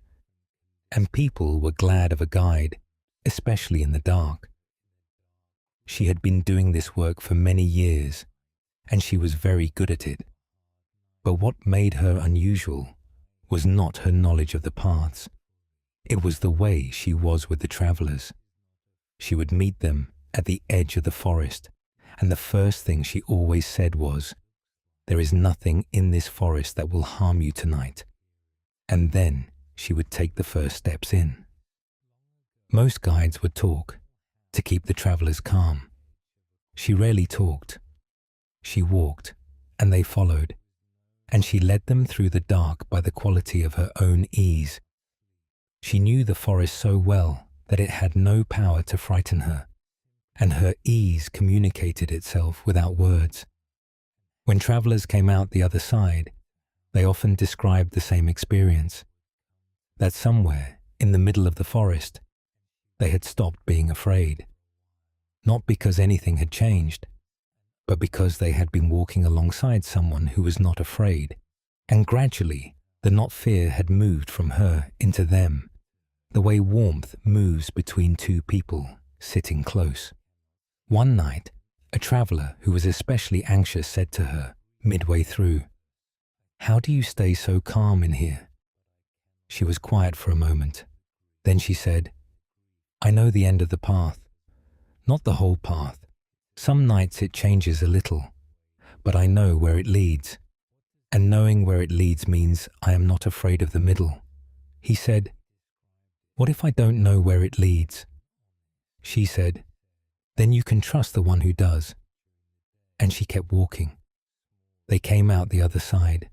and people were glad of a guide, especially in the dark. She had been doing this work for many years, and she was very good at it. But what made her unusual was not her knowledge of the paths. It was the way she was with the travelers. She would meet them at the edge of the forest, and the first thing she always said was, "There is nothing in this forest that will harm you tonight." And then she would take the first steps in. Most guides would talk to keep the travelers calm. She rarely talked. She walked, and they followed, and she led them through the dark by the quality of her own ease. She knew the forest so well that it had no power to frighten her, and her ease communicated itself without words. When travelers came out the other side, they often described the same experience, that somewhere in the middle of the forest, they had stopped being afraid, not because anything had changed, but because they had been walking alongside someone who was not afraid, and gradually the not fear had moved from her into them, the way warmth moves between two people sitting close. One night, a traveler who was especially anxious said to her, midway through, "How do you stay so calm in here?" She was quiet for a moment. Then she said, "I know the end of the path. Not the whole path. Some nights it changes a little, but I know where it leads. And knowing where it leads means I am not afraid of the middle." He said, "What if I don't know where it leads?" She said, "Then you can trust the one who does." And she kept walking. They came out the other side.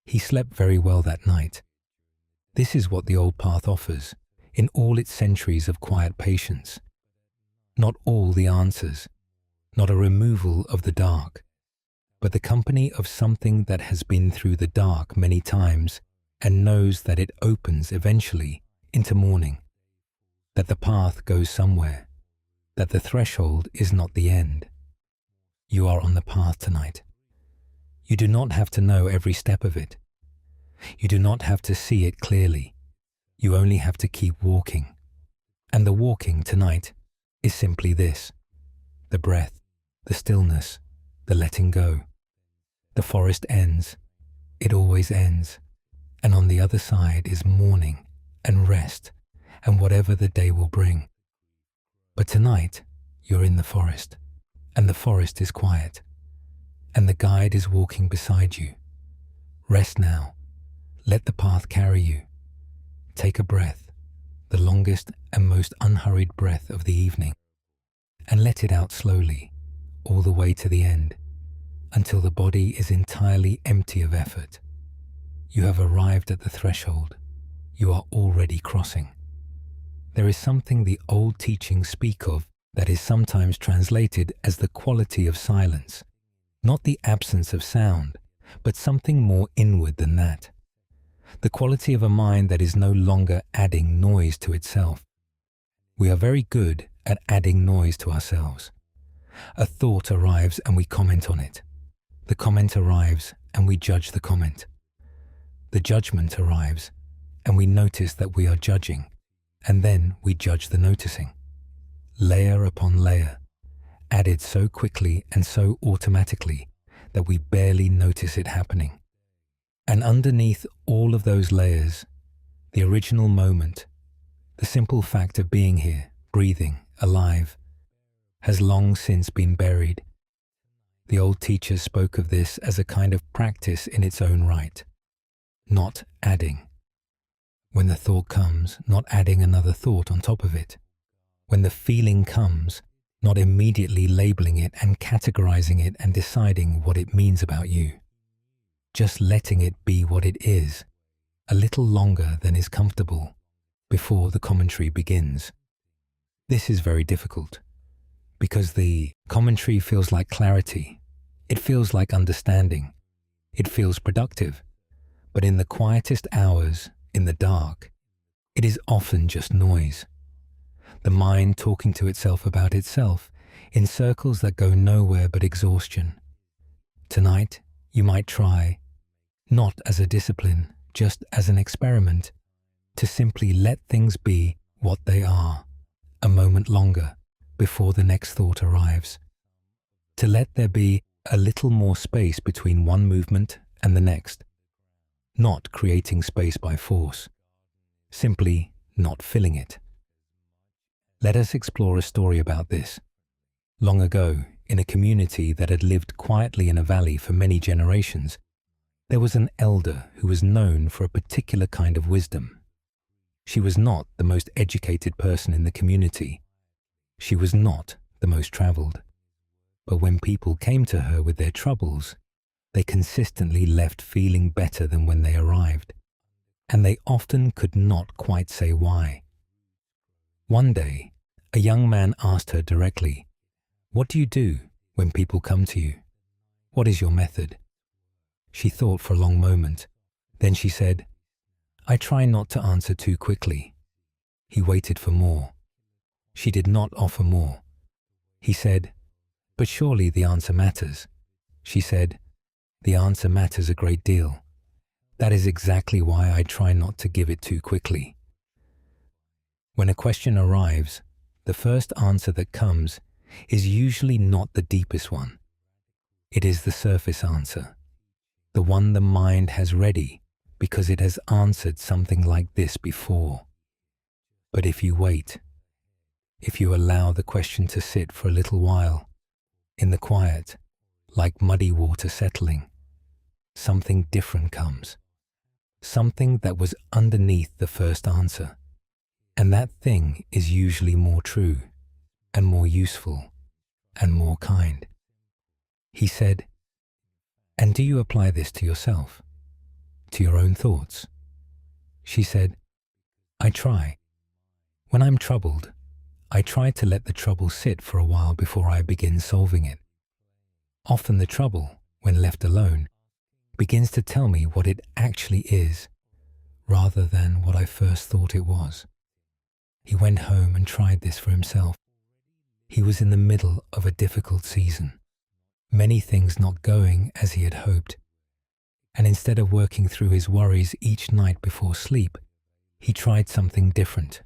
He slept very well that night. This is what the old path offers in all its centuries of quiet patience. Not all the answers, not a removal of the dark, but the company of something that has been through the dark many times and knows that it opens eventually into morning, that the path goes somewhere, that the threshold is not the end. You are on the path tonight. You do not have to know every step of it. You do not have to see it clearly. You only have to keep walking. And the walking tonight is simply this: the breath, the stillness, the letting go. The forest ends. It always ends. And on the other side is morning and rest and whatever the day will bring. But tonight, you're in the forest, and the forest is quiet, and the guide is walking beside you. Rest now. Let the path carry you. Take a breath, the longest and most unhurried breath of the evening, and let it out slowly, all the way to the end, until the body is entirely empty of effort. You have arrived at the threshold. You are already crossing. There is something the old teachings speak of that is sometimes translated as the quality of silence, not the absence of sound, but something more inward than that. The quality of a mind that is no longer adding noise to itself. We are very good at adding noise to ourselves. A thought arrives and we comment on it. The comment arrives and we judge the comment. The judgment arrives and we notice that we are judging, and then we judge the noticing. Layer upon layer, added so quickly and so automatically that we barely notice it happening. And underneath all of those layers, the original moment, the simple fact of being here, breathing, alive, has long since been buried. The old teachers spoke of this as a kind of practice in its own right, not adding. When the thought comes, not adding another thought on top of it. When the feeling comes, not immediately labeling it and categorizing it and deciding what it means about you. Just letting it be what it is, a little longer than is comfortable, before the commentary begins. This is very difficult, because the commentary feels like clarity. It feels like understanding. It feels productive. But in the quietest hours, in the dark, it is often just noise. The mind talking to itself about itself in circles that go nowhere but exhaustion. Tonight, you might try, not as a discipline, just as an experiment, to simply let things be what they are, a moment longer before the next thought arrives. To let there be a little more space between one movement and the next. not creating space by force, simply not filling it. Let us explore a story about this. Long ago, in a community that had lived quietly in a valley for many generations, there was an elder who was known for a particular kind of wisdom. She was not the most educated person in the community. She was not the most traveled. But when people came to her with their troubles, they consistently left feeling better than when they arrived, and they often could not quite say why. One day, a young man asked her directly, "What do you do when people come to you? What is your method?" She thought for a long moment. Then she said, "I try not to answer too quickly." He waited for more. She did not offer more. He said, "But surely the answer matters." She said, "The answer matters a great deal. That is exactly why I try not to give it too quickly." When a question arrives, the first answer that comes is usually not the deepest one. It is the surface answer, the one the mind has ready because it has answered something like this before. But if you wait, if you allow the question to sit for a little while, in the quiet, like muddy water settling, something different comes, something that was underneath the first answer. And that thing is usually more true, and more useful, and more kind. He said, "And do you apply this to yourself, to your own thoughts?" She said, "I try. When I'm troubled, I try to let the trouble sit for a while before I begin solving it. Often the trouble, when left alone, begins to tell me what it actually is, rather than what I first thought it was." He went home and tried this for himself. He was in the middle of a difficult season, many things not going as he had hoped. And instead of working through his worries each night before sleep, he tried something different.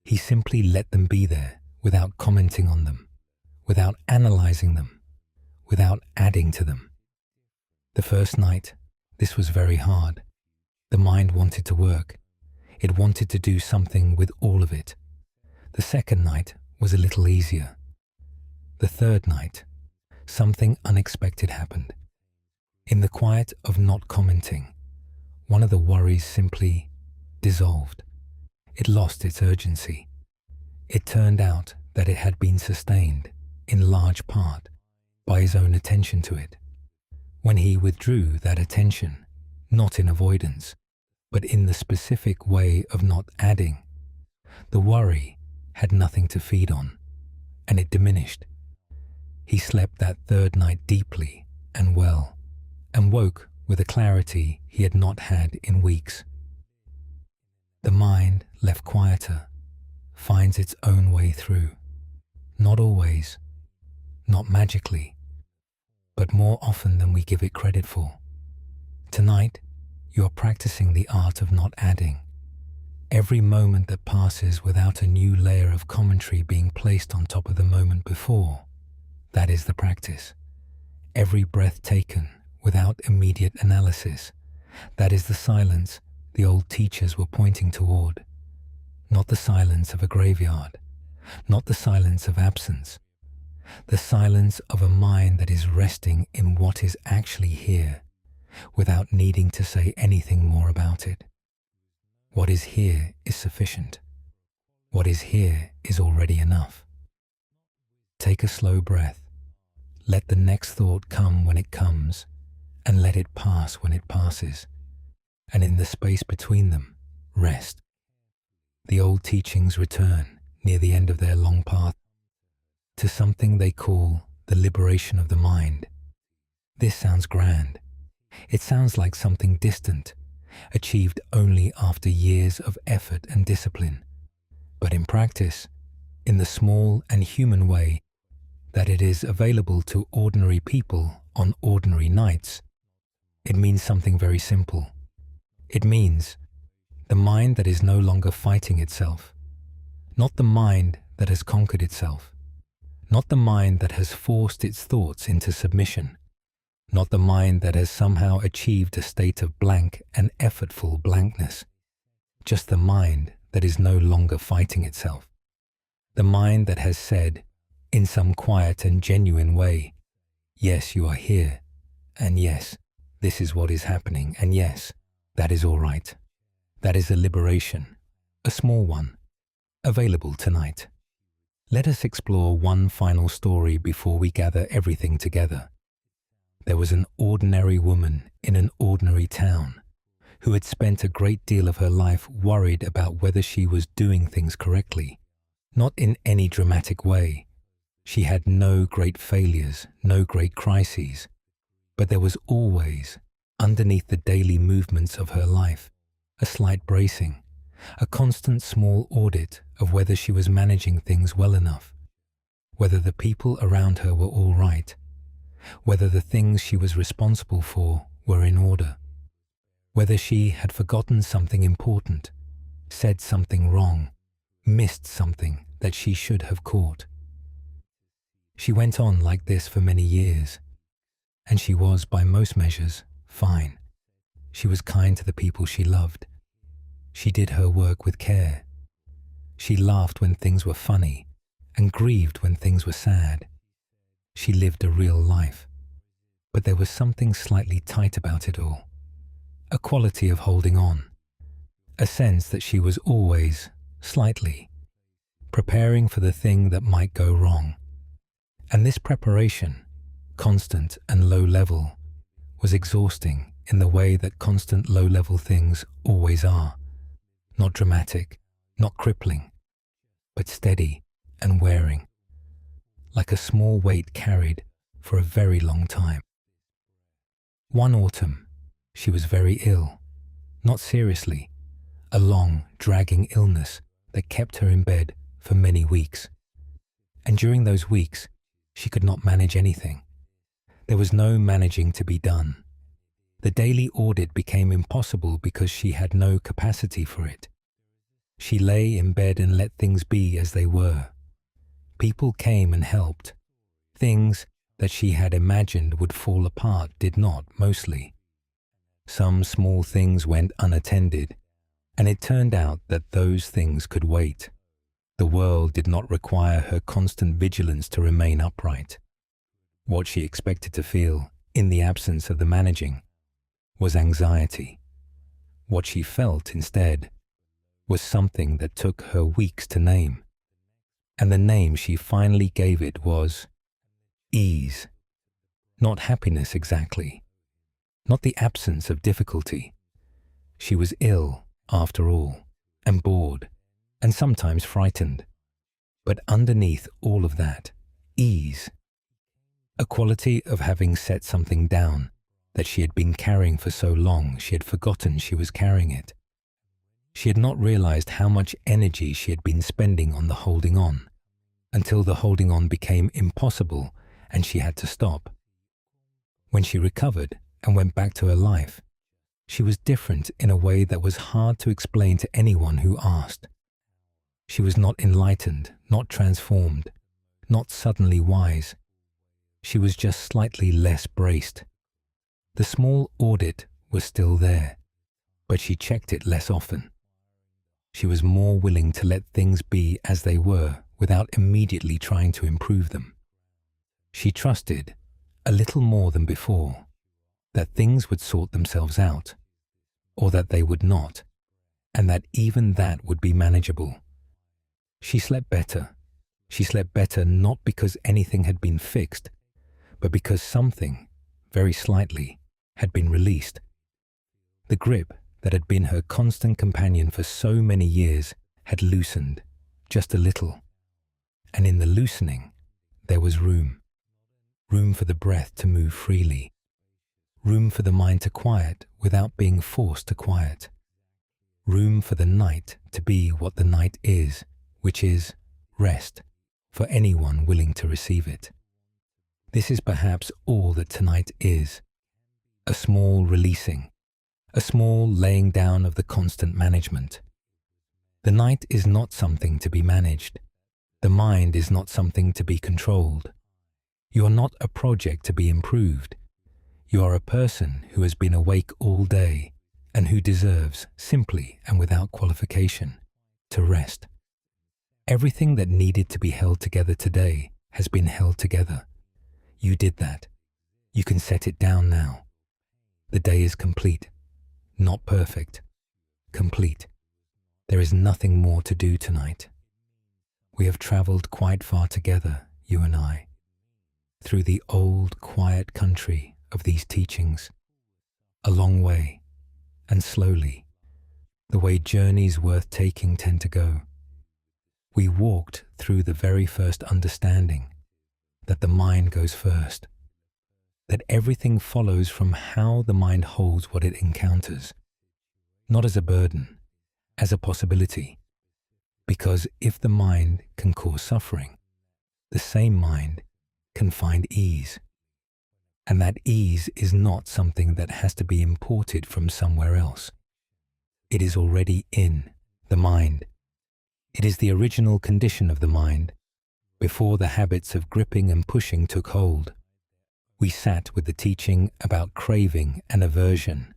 He simply let them be there without commenting on them, without analyzing them, without adding to them. The first night, this was very hard. The mind wanted to work. It wanted to do something with all of it. The second night was a little easier. The third night, something unexpected happened. In the quiet of not commenting, one of the worries simply dissolved. It lost its urgency. It turned out that it had been sustained, in large part, by his own attention to it. When he withdrew that attention, not in avoidance, but in the specific way of not adding, the worry had nothing to feed on, and it diminished. He slept that third night deeply and well, and woke with a clarity he had not had in weeks. The mind, left quieter, finds its own way through, not always, not magically, but more often than we give it credit for. Tonight, you are practicing the art of not adding. Every moment that passes without a new layer of commentary being placed on top of the moment before, that is the practice. Every breath taken without immediate analysis, that is the silence the old teachers were pointing toward. Not the silence of a graveyard, not the silence of absence, the silence of a mind that is resting in what is actually here, without needing to say anything more about it. What is here is sufficient. What is here is already enough. Take a slow breath. Let the next thought come when it comes, and let it pass when it passes. And in the space between them, rest. The old teachings return, near the end of their long path, to something they call the liberation of the mind. This sounds grand. It sounds like something distant, achieved only after years of effort and discipline. But in practice, in the small and human way that it is available to ordinary people on ordinary nights, it means something very simple. It means the mind that is no longer fighting itself, not the mind that has conquered itself, not the mind that has forced its thoughts into submission, not the mind that has somehow achieved a state of blank and effortful blankness, just the mind that is no longer fighting itself, the mind that has said, in some quiet and genuine way, yes, you are here, and yes, this is what is happening, and yes, that is all right. That is a liberation, a small one, available tonight. Let us explore one final story before we gather everything together. There was an ordinary woman in an ordinary town who had spent a great deal of her life worried about whether she was doing things correctly, not in any dramatic way. She had no great failures, no great crises, but there was always, underneath the daily movements of her life, a slight bracing, a constant small audit of whether she was managing things well enough, whether the people around her were all right, whether the things she was responsible for were in order, whether she had forgotten something important, said something wrong, missed something that she should have caught. She went on like this for many years, and she was, by most measures, fine. She was kind to the people she loved. She did her work with care. She laughed when things were funny and grieved when things were sad. She lived a real life, but there was something slightly tight about it all, a quality of holding on, a sense that she was always, slightly, preparing for the thing that might go wrong. And this preparation, constant and low level, was exhausting in the way that constant low-level things always are, not dramatic, not crippling, but steady and wearing, like a small weight carried for a very long time. One autumn, she was very ill, not seriously, a long, dragging illness that kept her in bed for many weeks. And during those weeks, she could not manage anything. There was no managing to be done. The daily audit became impossible because she had no capacity for it. She lay in bed and let things be as they were. People came and helped. Things that she had imagined would fall apart did not, mostly. Some small things went unattended, and it turned out that those things could wait. The world did not require her constant vigilance to remain upright. What she expected to feel, in the absence of the managing, was anxiety. What she felt, instead, was something that took her weeks to name. And the name she finally gave it was ease. Not happiness exactly, not the absence of difficulty. She was ill, after all, and bored, and sometimes frightened. But underneath all of that, ease. A quality of having set something down that she had been carrying for so long she had forgotten she was carrying it. She had not realized how much energy she had been spending on the holding on, until the holding on became impossible and she had to stop. When she recovered and went back to her life, she was different in a way that was hard to explain to anyone who asked. She was not enlightened, not transformed, not suddenly wise. She was just slightly less braced. The small audit was still there, but she checked it less often. She was more willing to let things be as they were without immediately trying to improve them. She trusted, a little more than before, that things would sort themselves out, or that they would not, and that even that would be manageable. She slept better. She slept better not because anything had been fixed, but because something, very slightly, had been released. The grip that had been her constant companion for so many years had loosened, just a little. And in the loosening, there was room. Room for the breath to move freely. Room for the mind to quiet without being forced to quiet. Room for the night to be what the night is, which is rest, for anyone willing to receive it. This is perhaps all that tonight is. A small releasing, a small laying down of the constant management. The night is not something to be managed. The mind is not something to be controlled. You are not a project to be improved. You are a person who has been awake all day and who deserves, simply and without qualification, to rest. Everything that needed to be held together today has been held together. You did that. You can set it down now. The day is complete. Not perfect. Complete. There is nothing more to do tonight. We have traveled quite far together, you and I, through the old, quiet country of these teachings, a long way, and slowly, the way journeys worth taking tend to go. We walked through the very first understanding that the mind goes first, that everything follows from how the mind holds what it encounters, not as a burden, as a possibility, because if the mind can cause suffering, the same mind can find ease. And that ease is not something that has to be imported from somewhere else. It is already in the mind. It is the original condition of the mind, before the habits of gripping and pushing took hold. We sat with the teaching about craving and aversion,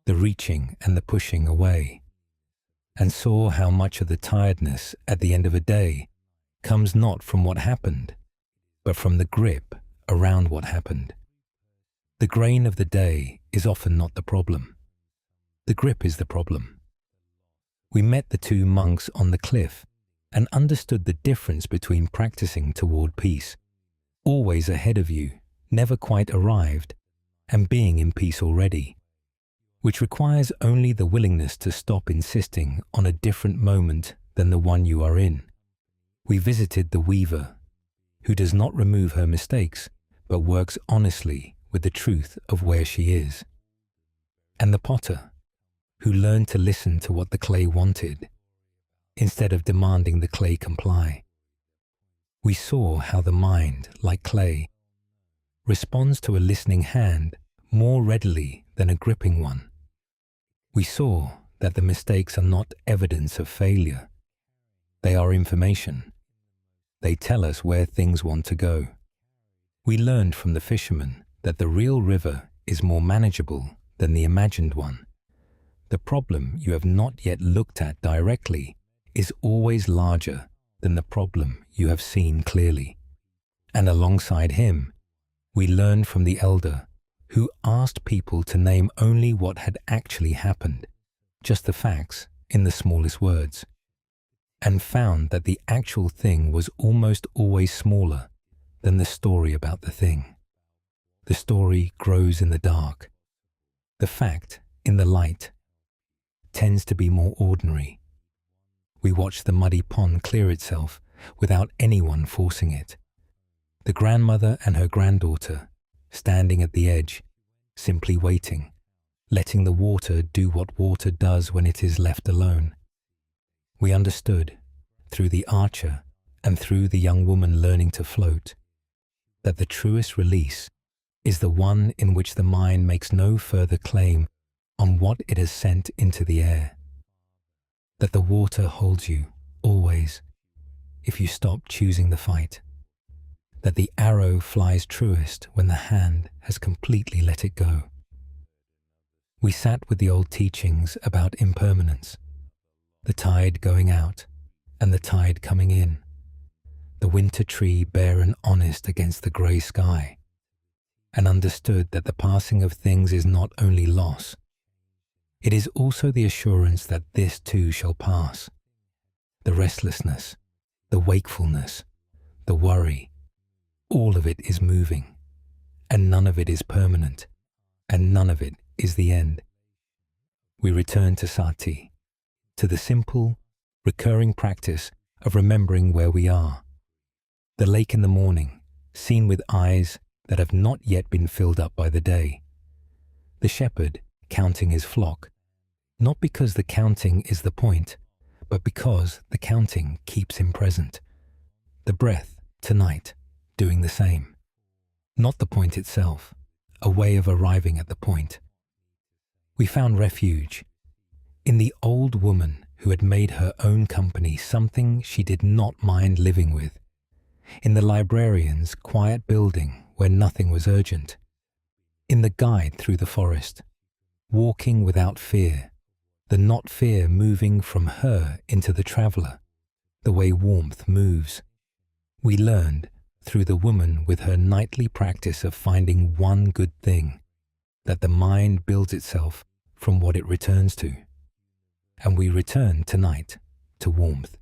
the reaching and the pushing away, and saw how much of the tiredness at the end of a day comes not from what happened, but from the grip around what happened. The grain of the day is often not the problem. The grip is the problem. We met the two monks on the cliff and understood the difference between practicing toward peace, always ahead of you, never quite arrived, and being in peace already, which requires only the willingness to stop insisting on a different moment than the one you are in. We visited the weaver, who does not remove her mistakes, but works honestly with the truth of where she is, and the potter, who learned to listen to what the clay wanted, instead of demanding the clay comply. We saw how the mind, like clay, responds to a listening hand more readily than a gripping one. We saw that the mistakes are not evidence of failure. They are information. They tell us where things want to go. We learned from the fisherman that the real river is more manageable than the imagined one. The problem you have not yet looked at directly is always larger than the problem you have seen clearly. And alongside him, we learned from the elder who asked people to name only what had actually happened, just the facts in the smallest words, and found that the actual thing was almost always smaller than the story about the thing. The story grows in the dark. The fact in the light tends to be more ordinary. We watch the muddy pond clear itself without anyone forcing it. The grandmother and her granddaughter standing at the edge, simply waiting, letting the water do what water does when it is left alone. We understood, through the archer and through the young woman learning to float, that the truest release is the one in which the mind makes no further claim on what it has sent into the air. That the water holds you, always, if you stop choosing the fight. That the arrow flies truest when the hand has completely let it go. We sat with the old teachings about impermanence, the tide going out and the tide coming in, the winter tree bare and honest against the grey sky, and understood that the passing of things is not only loss, it is also the assurance that this too shall pass. The restlessness, the wakefulness, the worry, all of it is moving, and none of it is permanent, and none of it is the end. We return to sati, to the simple, recurring practice of remembering where we are. The lake in the morning, seen with eyes that have not yet been filled up by the day. The shepherd counting his flock, not because the counting is the point, but because the counting keeps him present. The breath, tonight, doing the same. Not the point itself, a way of arriving at the point. We found refuge in the old woman who had made her own company something she did not mind living with, in the librarian's quiet building where nothing was urgent, in the guide through the forest, walking without fear, the not fear moving from her into the traveler, the way warmth moves. We learned through the woman with her nightly practice of finding one good thing, that the mind builds itself from what it returns to. And we return tonight to warmth.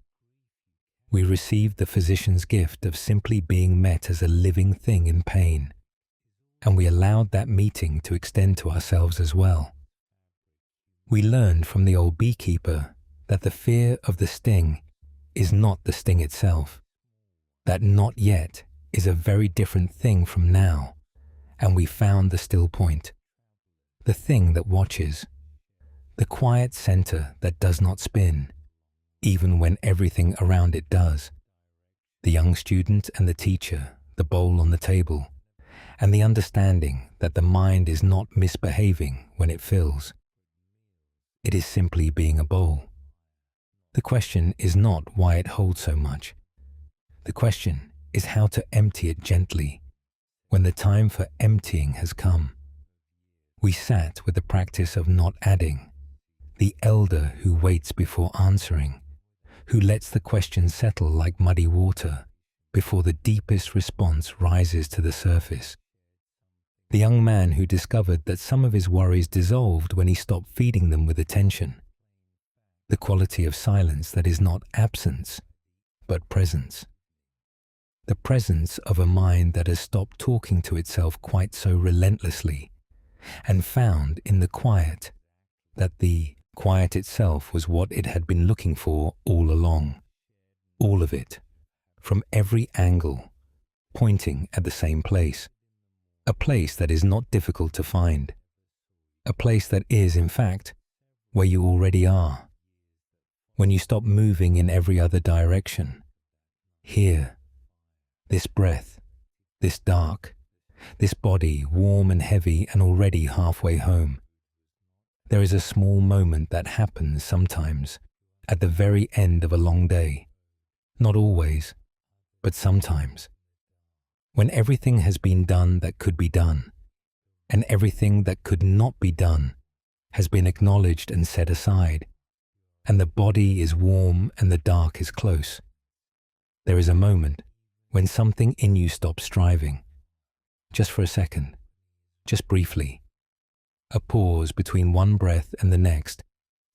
We received the physician's gift of simply being met as a living thing in pain, and we allowed that meeting to extend to ourselves as well. We learned from the old beekeeper that the fear of the sting is not the sting itself, that not yet is a very different thing from now, and we found the still point, the thing that watches, the quiet center that does not spin, even when everything around it does. The young student and the teacher, the bowl on the table, and the understanding that the mind is not misbehaving when it fills. It is simply being a bowl. The question is not why it holds so much. The question is how to empty it gently when the time for emptying has come. We sat with the practice of not adding, the elder who waits before answering, who lets the question settle like muddy water before the deepest response rises to the surface. The young man who discovered that some of his worries dissolved when he stopped feeding them with attention. The quality of silence that is not absence, but presence. The presence of a mind that has stopped talking to itself quite so relentlessly, and found in the quiet that the quiet itself was what it had been looking for all along. All of it, from every angle, pointing at the same place. A place that is not difficult to find. A place that is, in fact, where you already are. When you stop moving in every other direction. Here, this breath, this dark, this body warm and heavy and already halfway home. There is a small moment that happens sometimes at the very end of a long day. Not always, but sometimes. When everything has been done that could be done, and everything that could not be done has been acknowledged and set aside, and the body is warm and the dark is close. There is a moment when something in you stops striving, just for a second, just briefly, a pause between one breath and the next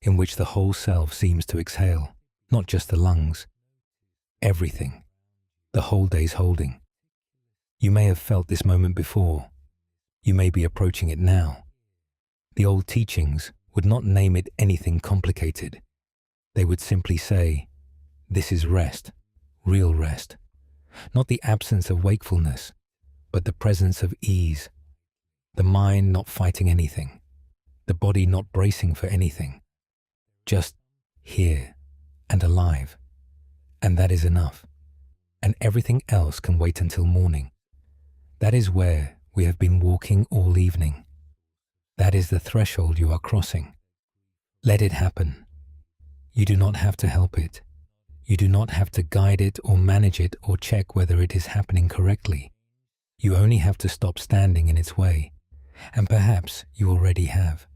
in which the whole self seems to exhale, not just the lungs, everything, the whole day's holding. You may have felt this moment before. You may be approaching it now. The old teachings would not name it anything complicated. They would simply say, this is rest, real rest. Not the absence of wakefulness, but the presence of ease. The mind not fighting anything. The body not bracing for anything. Just here and alive. And that is enough. And everything else can wait until morning. That is where we have been walking all evening. That is the threshold you are crossing. Let it happen. You do not have to help it. You do not have to guide it or manage it or check whether it is happening correctly. You only have to stop standing in its way, and perhaps you already have.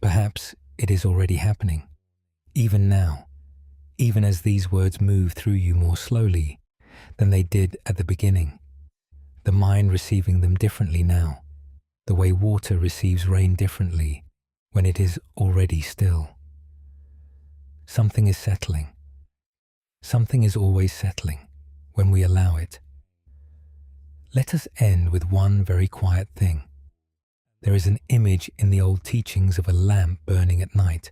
Perhaps it is already happening, even now, even as these words move through you more slowly than they did at the beginning. The mind receiving them differently now, the way water receives rain differently when it is already still. Something is settling. Something is always settling when we allow it. Let us end with one very quiet thing. There is an image in the old teachings of a lamp burning at night,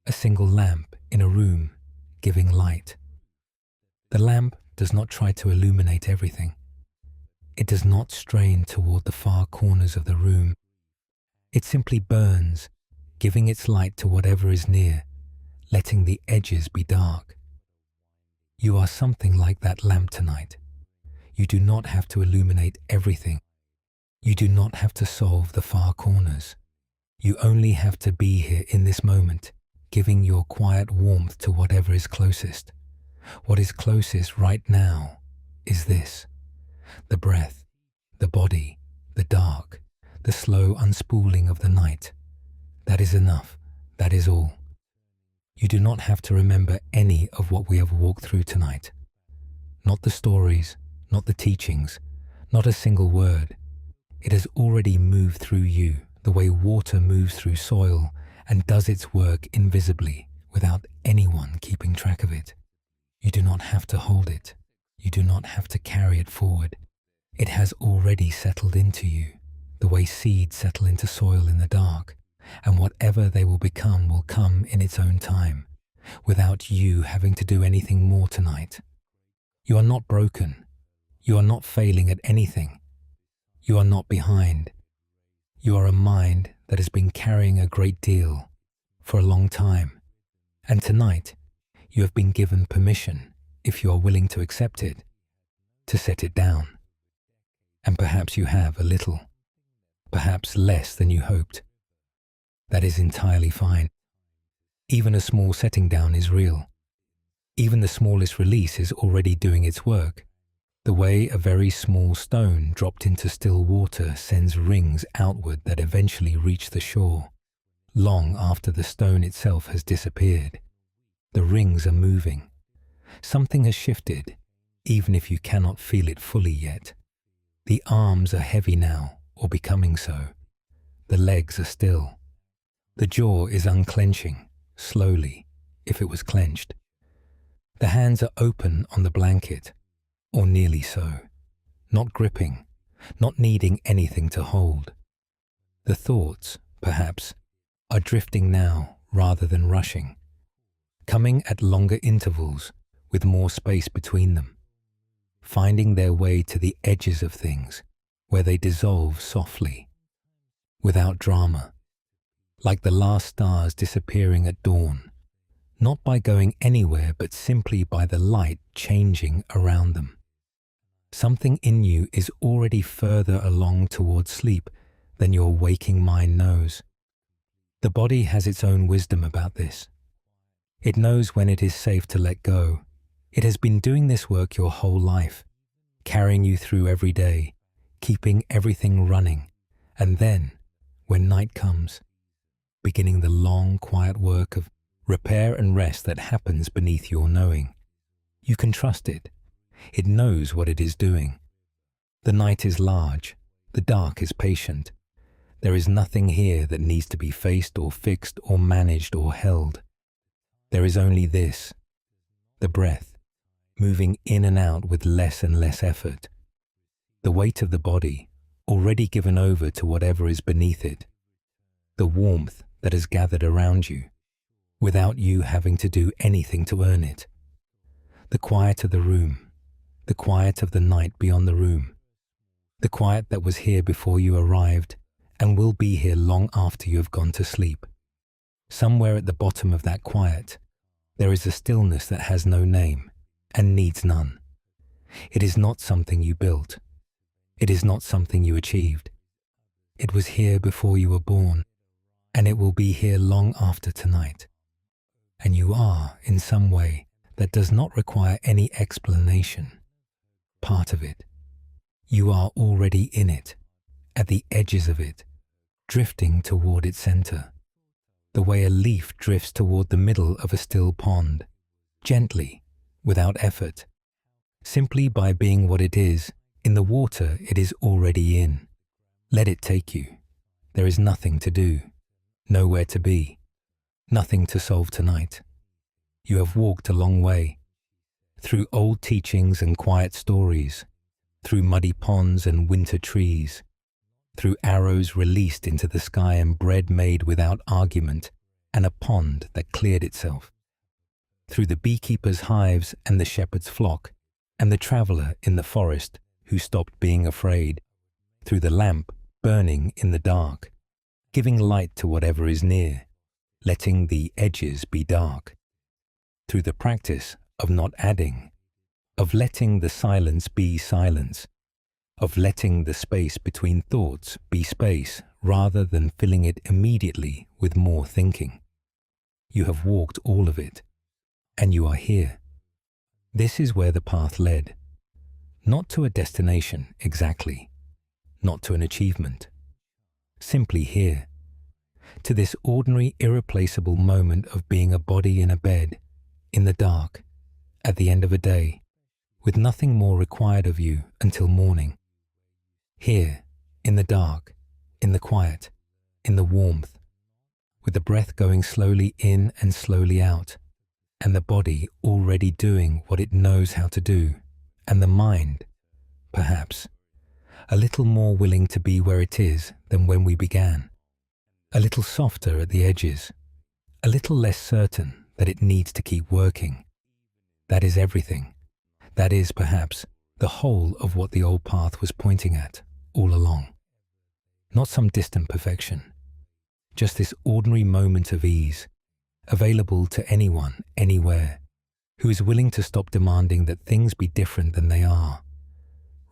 a single lamp in a room giving light. The lamp does not try to illuminate everything. It does not strain toward the far corners of the room. It simply burns, giving its light to whatever is near, letting the edges be dark. You are something like that lamp tonight. You do not have to illuminate everything. You do not have to solve the far corners. You only have to be here in this moment, giving your quiet warmth to whatever is closest. What is closest right now is this. The breath, the body, the dark, the slow unspooling of the night. That is enough. That is all. You do not have to remember any of what we have walked through tonight. Not the stories, not the teachings, not a single word. It has already moved through you the way water moves through soil and does its work invisibly without anyone keeping track of it. You do not have to hold it. You do not have to carry it forward. It has already settled into you, the way seeds settle into soil in the dark, and whatever they will come in its own time, without you having to do anything more tonight. You are not broken. You are not failing at anything. You are not behind. You are a mind that has been carrying a great deal for a long time, and tonight you have been given permission, if you are willing to accept it, to set it down. And perhaps you have a little, perhaps less than you hoped. That is entirely fine. Even a small setting down is real. Even the smallest release is already doing its work. The way a very small stone dropped into still water sends rings outward that eventually reach the shore, long after the stone itself has disappeared. The rings are moving. Something has shifted, even if you cannot feel it fully yet. The arms are heavy now, or becoming so. The legs are still. The jaw is unclenching, slowly, if it was clenched. The hands are open on the blanket, or nearly so, not gripping, not needing anything to hold. The thoughts, perhaps, are drifting now rather than rushing, coming at longer intervals with more space between them, finding their way to the edges of things where they dissolve softly, without drama, like the last stars disappearing at dawn, not by going anywhere but simply by the light changing around them. Something in you is already further along towards sleep than your waking mind knows. The body has its own wisdom about this. It knows when it is safe to let go. It has been doing this work your whole life, carrying you through every day, keeping everything running, and then, when night comes, beginning the long, quiet work of repair and rest that happens beneath your knowing. You can trust it. It knows what it is doing. The night is large. The dark is patient. There is nothing here that needs to be faced or fixed or managed or held. There is only this, the breath, moving in and out with less and less effort. The weight of the body, already given over to whatever is beneath it. The warmth that has gathered around you, without you having to do anything to earn it. The quiet of the room, the quiet of the night beyond the room, the quiet that was here before you arrived and will be here long after you have gone to sleep. Somewhere at the bottom of that quiet, there is a stillness that has no name and needs none. It is not something you built. It is not something you achieved. It was here before you were born, and it will be here long after tonight. And you are, in some way, that does not require any explanation, part of it. You are already in it, at the edges of it, drifting toward its center, the way a leaf drifts toward the middle of a still pond, gently, without effort, simply by being what it is, in the water it is already in. Let it take you. There is nothing to do, nowhere to be, nothing to solve tonight. You have walked a long way, through old teachings and quiet stories, through muddy ponds and winter trees, through arrows released into the sky and bread made without argument, and a pond that cleared itself, through the beekeeper's hives and the shepherd's flock, and the traveler in the forest who stopped being afraid, through the lamp burning in the dark, giving light to whatever is near, letting the edges be dark, through the practice of not adding, of letting the silence be silence, of letting the space between thoughts be space rather than filling it immediately with more thinking. You have walked all of it, and you are here. This is where the path led, not to a destination exactly, not to an achievement. Simply here, to this ordinary, irreplaceable moment of being a body in a bed, in the dark, at the end of a day, with nothing more required of you until morning. Here, in the dark, in the quiet, in the warmth, with the breath going slowly in and slowly out, and the body already doing what it knows how to do, and the mind, perhaps, a little more willing to be where it is than when we began, a little softer at the edges, a little less certain that it needs to keep working. That is everything. That is, perhaps, the whole of what the old path was pointing at all along. Not some distant perfection, just this ordinary moment of ease, available to anyone, anywhere, who is willing to stop demanding that things be different than they are.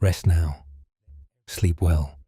Rest now. Sleep well.